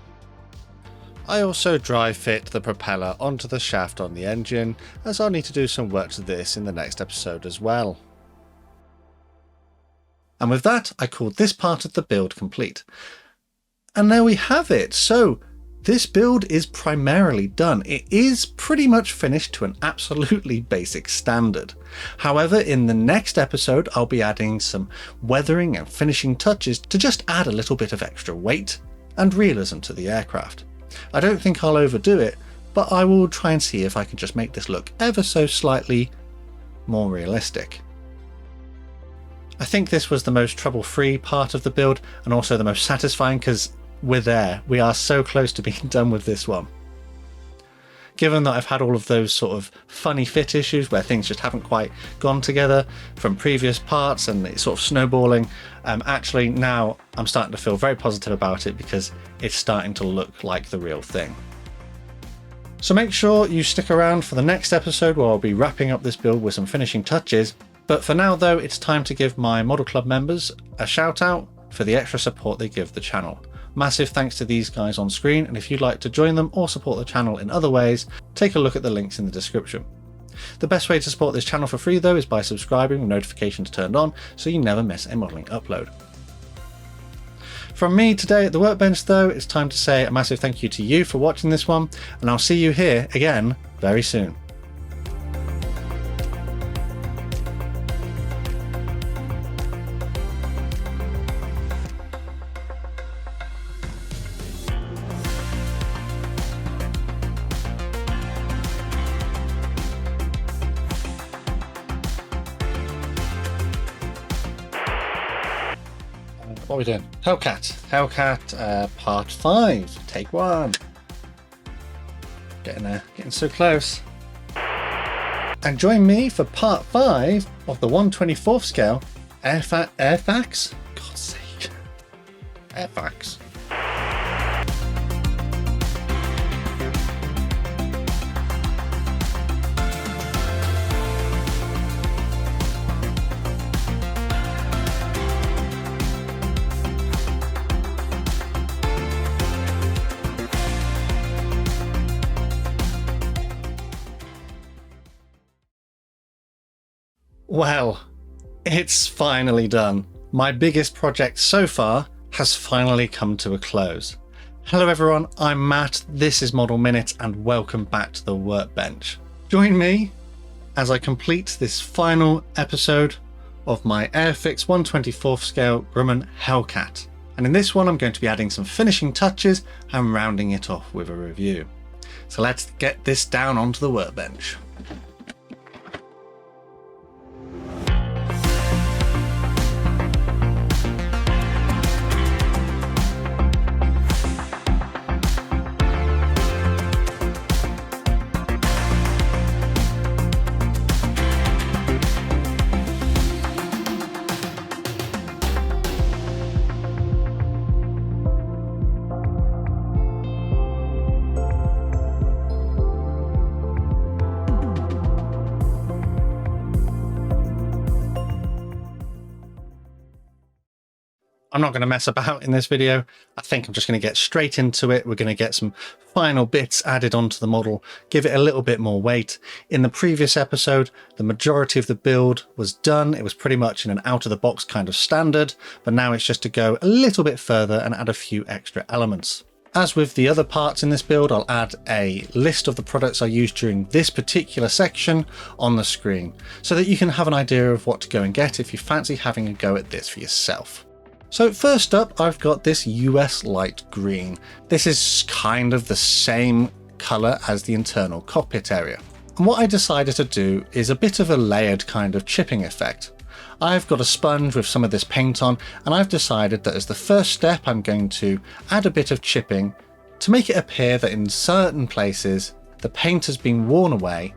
I also dry fit the propeller onto the shaft on the engine, as I'll need to do some work to this in the next episode as well. And with that, I called this part of the build complete. And there we have it. So this build is primarily done. It is pretty much finished to an absolutely basic standard. However, in the next episode, I'll be adding some weathering and finishing touches to just add a little bit of extra weight and realism to the aircraft. I don't think I'll overdo it, but I will try and see if I can just make this look ever so slightly more realistic. I think this was the most trouble-free part of the build and also the most satisfying because we're there. We are so close to being done with this one. Given that I've had all of those sort of funny fit issues where things just haven't quite gone together from previous parts and it's sort of snowballing, actually now I'm starting to feel very positive about it because it's starting to look like the real thing. So make sure you stick around for the next episode where I'll be wrapping up this build with some finishing touches. But for now though, it's time to give my Model Club members a shout out for the extra support they give the channel. Massive thanks to these guys on screen, and if you'd like to join them or support the channel in other ways, take a look at the links in the description. The best way to support this channel for free though is by subscribing with notifications turned on so you never miss a modelling upload. From me today at the workbench though, it's time to say a massive thank you to you for watching this one, and I'll see you here again very soon. What are we doing? Hellcat part 5, take 1. Getting there, getting so close. And join me for part 5 of the 1/24th scale Airfix. God's sake. Airfix. Well, it's finally done. My biggest project so far has finally come to a close. Hello everyone, I'm Matt, this is Model Minute, and welcome back to the workbench. Join me as I complete this final episode of my Airfix 1/24th scale Grumman Hellcat. And in this one I'm going to be adding some finishing touches and rounding it off with a review. So let's get this down onto the workbench. I'm not going to mess about in this video. I think I'm just going to get straight into it. We're going to get some final bits added onto the model, give it a little bit more weight. In the previous episode, the majority of the build was done. It was pretty much in an out-of-the-box kind of standard, but now it's just to go a little bit further and add a few extra elements. As with the other parts in this build, I'll add a list of the products I used during this particular section on the screen, so that you can have an idea of what to go and get if you fancy having a go at this for yourself. So first up, I've got this US light green. This is kind of the same colour as the internal cockpit area. And what I decided to do is a bit of a layered kind of chipping effect. I've got a sponge with some of this paint on, and I've decided that as the first step I'm going to add a bit of chipping to make it appear that in certain places the paint has been worn away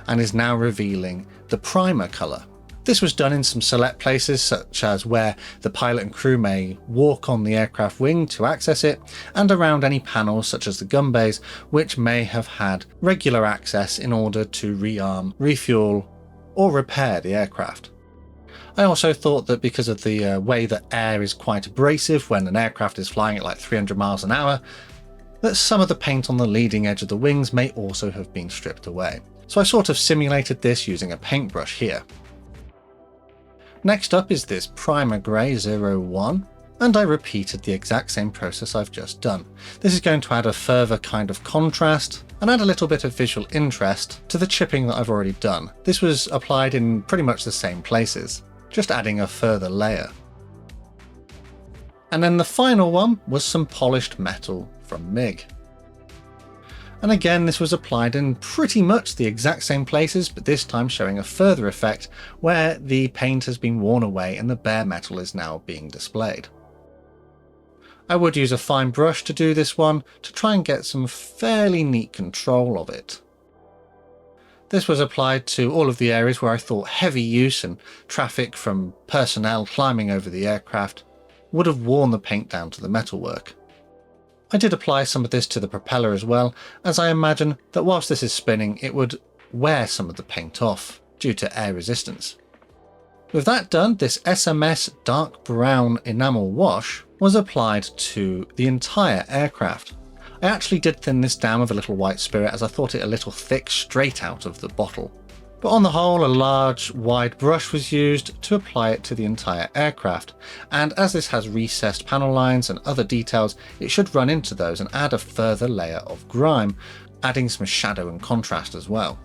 and is now revealing the primer colour. This was done in some select places, such as where the pilot and crew may walk on the aircraft wing to access it, and around any panels such as the gun bays, which may have had regular access in order to rearm, refuel, or repair the aircraft. I also thought that because of the way that air is quite abrasive when an aircraft is flying at like 300 miles an hour, that some of the paint on the leading edge of the wings may also have been stripped away. So I sort of simulated this using a paintbrush here. Next up is this Primer Grey 01, and I repeated the exact same process I've just done. This is going to add a further kind of contrast and add a little bit of visual interest to the chipping that I've already done. This was applied in pretty much the same places, just adding a further layer. And then the final one was some polished metal from MiG. And again, this was applied in pretty much the exact same places, but this time showing a further effect where the paint has been worn away and the bare metal is now being displayed. I would use a fine brush to do this one to try and get some fairly neat control of it. This was applied to all of the areas where I thought heavy use and traffic from personnel climbing over the aircraft would have worn the paint down to the metalwork. I did apply some of this to the propeller as well, as I imagine that whilst this is spinning it would wear some of the paint off due to air resistance. With that done, this SMS dark brown enamel wash was applied to the entire aircraft. I actually did thin this down with a little white spirit as I thought it a little thick straight out of the bottle. But on the whole, a large wide brush was used to apply it to the entire aircraft, and as this has recessed panel lines and other details, it should run into those and add a further layer of grime, adding some shadow and contrast as well.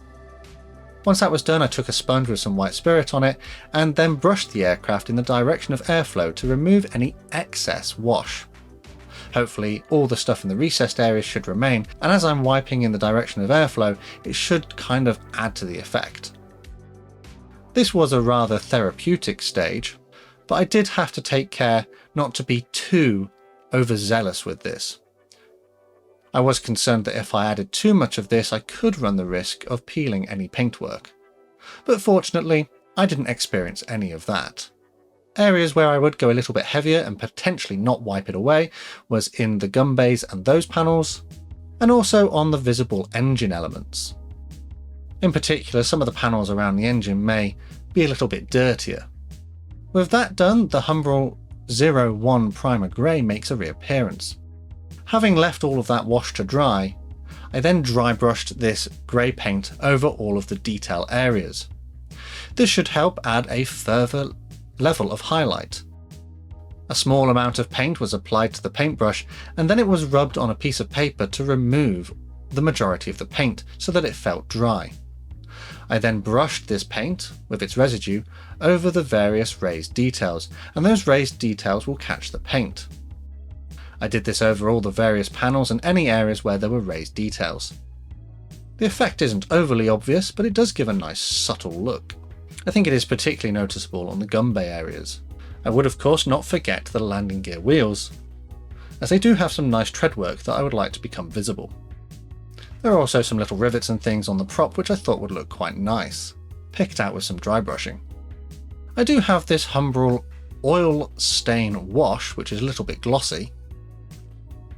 Once that was done, I took a sponge with some white spirit on it and then brushed the aircraft in the direction of airflow to remove any excess wash. Hopefully all the stuff in the recessed areas should remain, and as I'm wiping in the direction of airflow, it should kind of add to the effect. This was a rather therapeutic stage, but I did have to take care not to be too overzealous with this. I was concerned that if I added too much of this, I could run the risk of peeling any paintwork. But fortunately, I didn't experience any of that. Areas where I would go a little bit heavier and potentially not wipe it away was in the gun bays and those panels, and also on the visible engine elements. In particular, some of the panels around the engine may be a little bit dirtier. With that done, the Humbrol 01 Primer Grey makes a reappearance. Having left all of that wash to dry, I then dry brushed this grey paint over all of the detail areas. This should help add a further level of highlight. A small amount of paint was applied to the paintbrush and then it was rubbed on a piece of paper to remove the majority of the paint so that it felt dry. I then brushed this paint, with its residue, over the various raised details, and those raised details will catch the paint. I did this over all the various panels and any areas where there were raised details. The effect isn't overly obvious, but it does give a nice subtle look. I think it is particularly noticeable on the gun bay areas. I would of course not forget the landing gear wheels, as they do have some nice tread work that I would like to become visible. There are also some little rivets and things on the prop which I thought would look quite nice, picked out with some dry brushing. I do have this Humbrol oil stain wash which is a little bit glossy,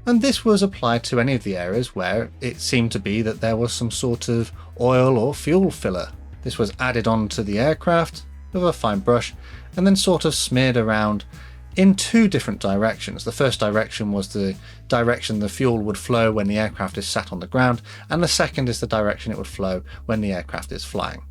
and this was applied to any of the areas where it seemed to be that there was some sort of oil or fuel filler. This was added onto the aircraft with a fine brush and then sort of smeared around in two different directions. The first direction was the direction the fuel would flow when the aircraft is sat on the ground, and the second is the direction it would flow when the aircraft is flying.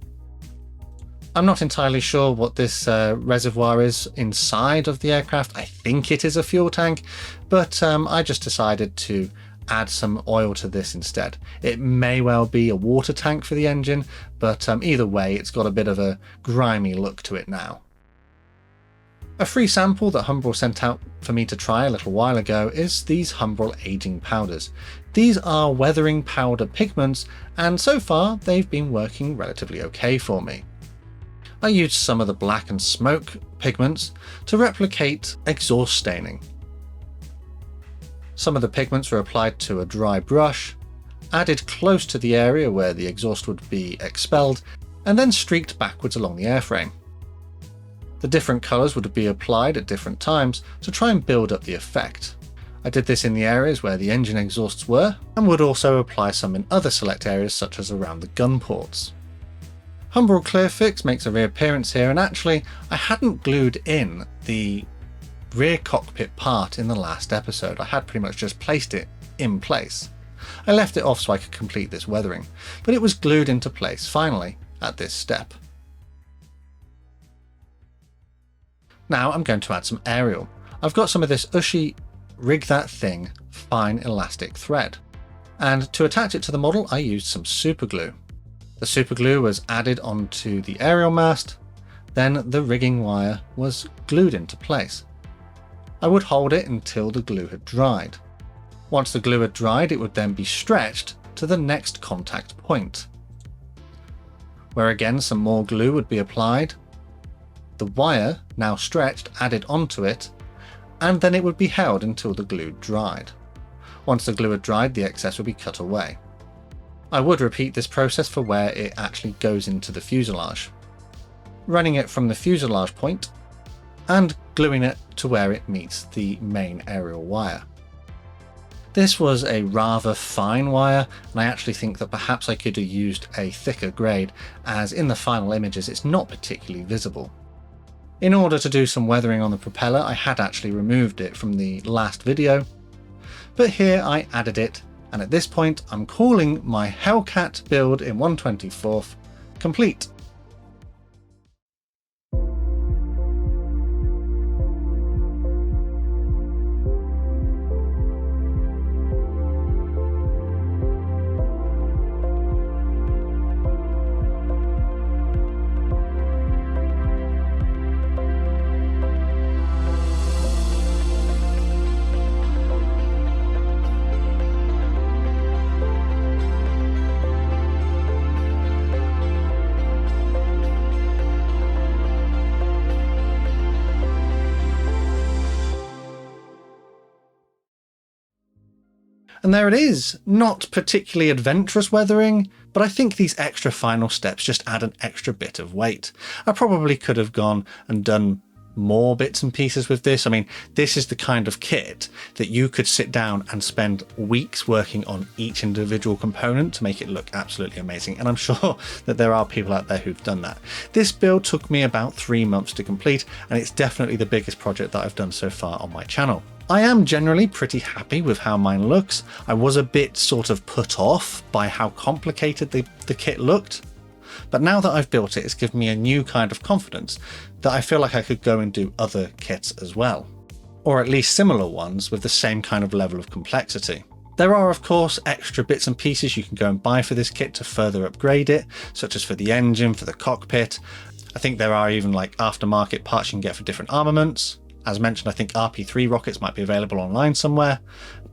I'm not entirely sure what this reservoir is inside of the aircraft. I think it is a fuel tank, but I just decided to add some oil to this instead. It may well be a water tank for the engine, but either way it's got a bit of a grimy look to it now. A free sample that Humbrol sent out for me to try a little while ago is these Humbrol aging powders. These are weathering powder pigments, and so far they've been working relatively okay for me. I used some of the black and smoke pigments to replicate exhaust staining. Some of the pigments were applied to a dry brush, added close to the area where the exhaust would be expelled, and then streaked backwards along the airframe. The different colours would be applied at different times to try and build up the effect. I did this in the areas where the engine exhausts were, and would also apply some in other select areas such as around the gun ports. Humbrol Clear Fix makes a reappearance here, and actually I hadn't glued in the rear cockpit part in the last episode. I had pretty much just placed it in place. I left it off so I could complete this weathering, but it was glued into place finally at this step. Now I'm going to add some aerial. I've got some of this Ushy Rig That Thing fine elastic thread, and to attach it to the model I used some super glue. The super glue was added onto the aerial mast, then the rigging wire was glued into place. I would hold it until the glue had dried. Once the glue had dried, it would then be stretched to the next contact point, where again some more glue would be applied, the wire, now stretched, added onto it, and then it would be held until the glue dried. Once the glue had dried, the excess would be cut away. I would repeat this process for where it actually goes into the fuselage, running it from the fuselage point and gluing it to where it meets the main aerial wire. This was a rather fine wire, and I actually think that perhaps I could have used a thicker grade, as in the final images it's not particularly visible. In order to do some weathering on the propeller, I had actually removed it from the last video, but here I added it, and at this point I'm calling my Hellcat build in 1/24 complete. And there it is, not particularly adventurous weathering, but I think these extra final steps just add an extra bit of weight. I probably could have gone and done more bits and pieces with this. I mean, this is the kind of kit that you could sit down and spend weeks working on each individual component to make it look absolutely amazing. And I'm sure that there are people out there who've done that. This build took me about 3 months to complete, and it's definitely the biggest project that I've done so far on my channel. I am generally pretty happy with how mine looks. I was a bit sort of put off by how complicated the kit looked, but now that I've built it, it's given me a new kind of confidence that I feel like I could go and do other kits as well, or at least similar ones with the same kind of level of complexity. There are of course extra bits and pieces you can go and buy for this kit to further upgrade it, such as for the engine, for the cockpit. I think there are even like aftermarket parts you can get for different armaments. As mentioned, I think RP3 rockets might be available online somewhere,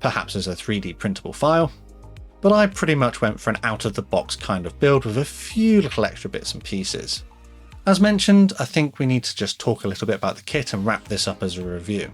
perhaps as a 3D printable file. But I pretty much went for an out-of-the-box kind of build with a few little extra bits and pieces. As mentioned, I think we need to just talk a little bit about the kit and wrap this up as a review.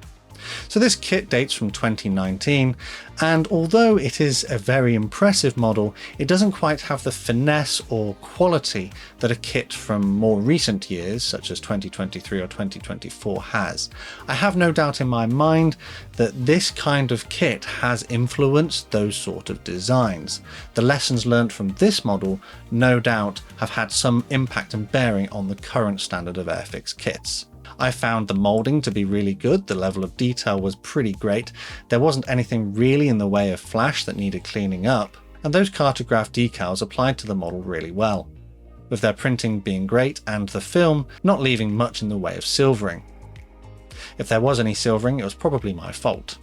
So this kit dates from 2019, and although it is a very impressive model, it doesn't quite have the finesse or quality that a kit from more recent years, such as 2023 or 2024 has. I have no doubt in my mind that this kind of kit has influenced those sort of designs. The lessons learnt from this model no doubt have had some impact and bearing on the current standard of Airfix kits. I found the moulding to be really good, the level of detail was pretty great, there wasn't anything really in the way of flash that needed cleaning up, and those cartograph decals applied to the model really well, with their printing being great and the film not leaving much in the way of silvering. If there was any silvering, it was probably my fault.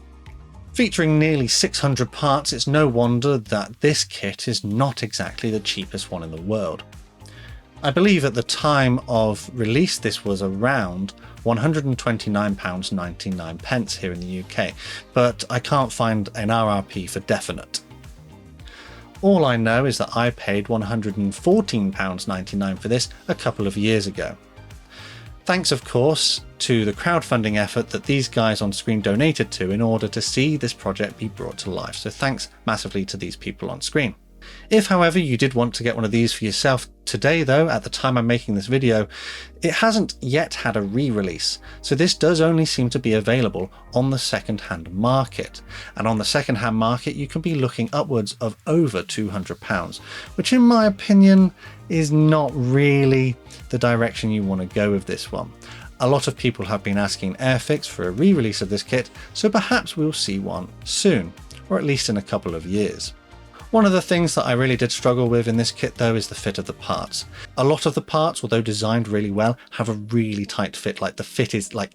Featuring nearly 600 parts, it's no wonder that this kit is not exactly the cheapest one in the world. I believe at the time of release this was around £129.99 here in the UK, but I can't find an RRP for definite. All I know is that I paid £114.99 for this a couple of years ago. Thanks of course to the crowdfunding effort that these guys on screen donated to in order to see this project be brought to life, so thanks massively to these people on screen. If however you did want to get one of these for yourself today though, at the time I'm making this video, it hasn't yet had a re-release, so this does only seem to be available on the second-hand market, and on the second-hand market you can be looking upwards of over £200, which in my opinion is not really the direction you want to go with this one. A lot of people have been asking Airfix for a re-release of this kit, so perhaps we'll see one soon, or at least in a couple of years. One of the things that I really did struggle with in this kit though is the fit of the parts. A lot of the parts, although designed really well, have a really tight fit, like the fit is like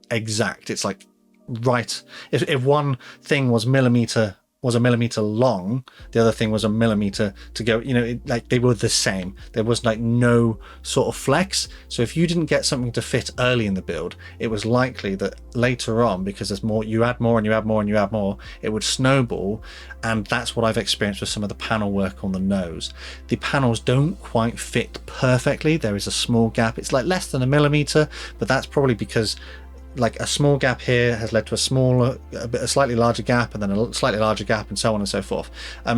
exact, it's like right. If one thing was millimeter was a millimeter long, the other thing was a millimeter to go, you know, like they were the same. There was like no sort of flex. So if you didn't get something to fit early in the build, it was likely that later on, because there's more, you add more and you add more and you add more, it would snowball. And that's what I've experienced with some of the panel work on the nose. The panels don't quite fit perfectly. There is a small gap. It's like less than a millimeter, but that's probably because like a small gap here has led to a slightly larger gap, and then a slightly larger gap, and so on and so forth.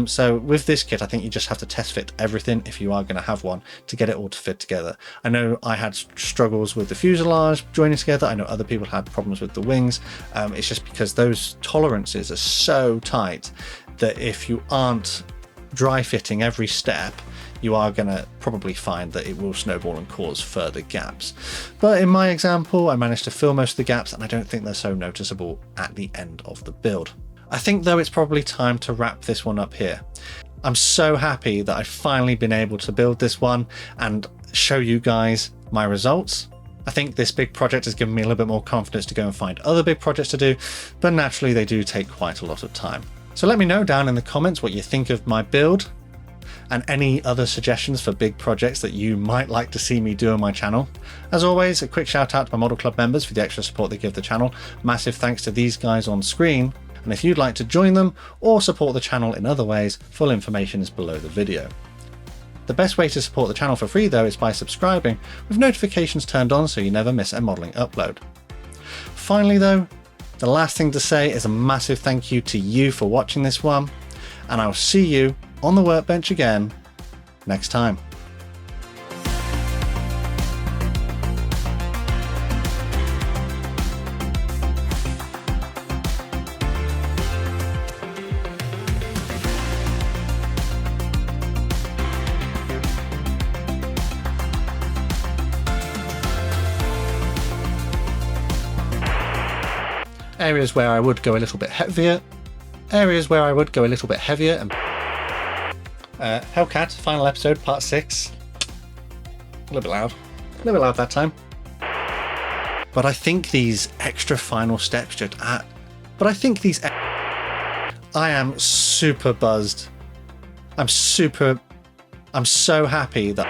So with this kit, I think you just have to test fit everything if you are going to have one to get it all to fit together. I know I had struggles with the fuselage joining together. I know other people had problems with the wings. It's just because those tolerances are so tight that if you aren't dry fitting every step, you are going to probably find that it will snowball and cause further gaps. But in my example, I managed to fill most of the gaps, and I don't think they're so noticeable at the end of the build. I think though it's probably time to wrap this one up here. I'm so happy that I've finally been able to build this one and show you guys my results. I think this big project has given me a little bit more confidence to go and find other big projects to do, but naturally they do take quite a lot of time. So let me know down in the comments what you think of my build, and any other suggestions for big projects that you might like to see me do on my channel. As always, a quick shout out to my Model Club members for the extra support they give the channel. Massive thanks to these guys on screen. And if you'd like to join them or support the channel in other ways, full information is below the video. The best way to support the channel for free though is by subscribing with notifications turned on so you never miss a modelling upload. Finally though, the last thing to say is a massive thank you to you for watching this one, and I'll see you on the workbench again next time. Areas where I would go a little bit heavier. Areas where I would go a little bit heavier and Hellcat, final episode, part 6. A little bit loud that time. But I think these extra final steps just I am super buzzed. I'm so happy that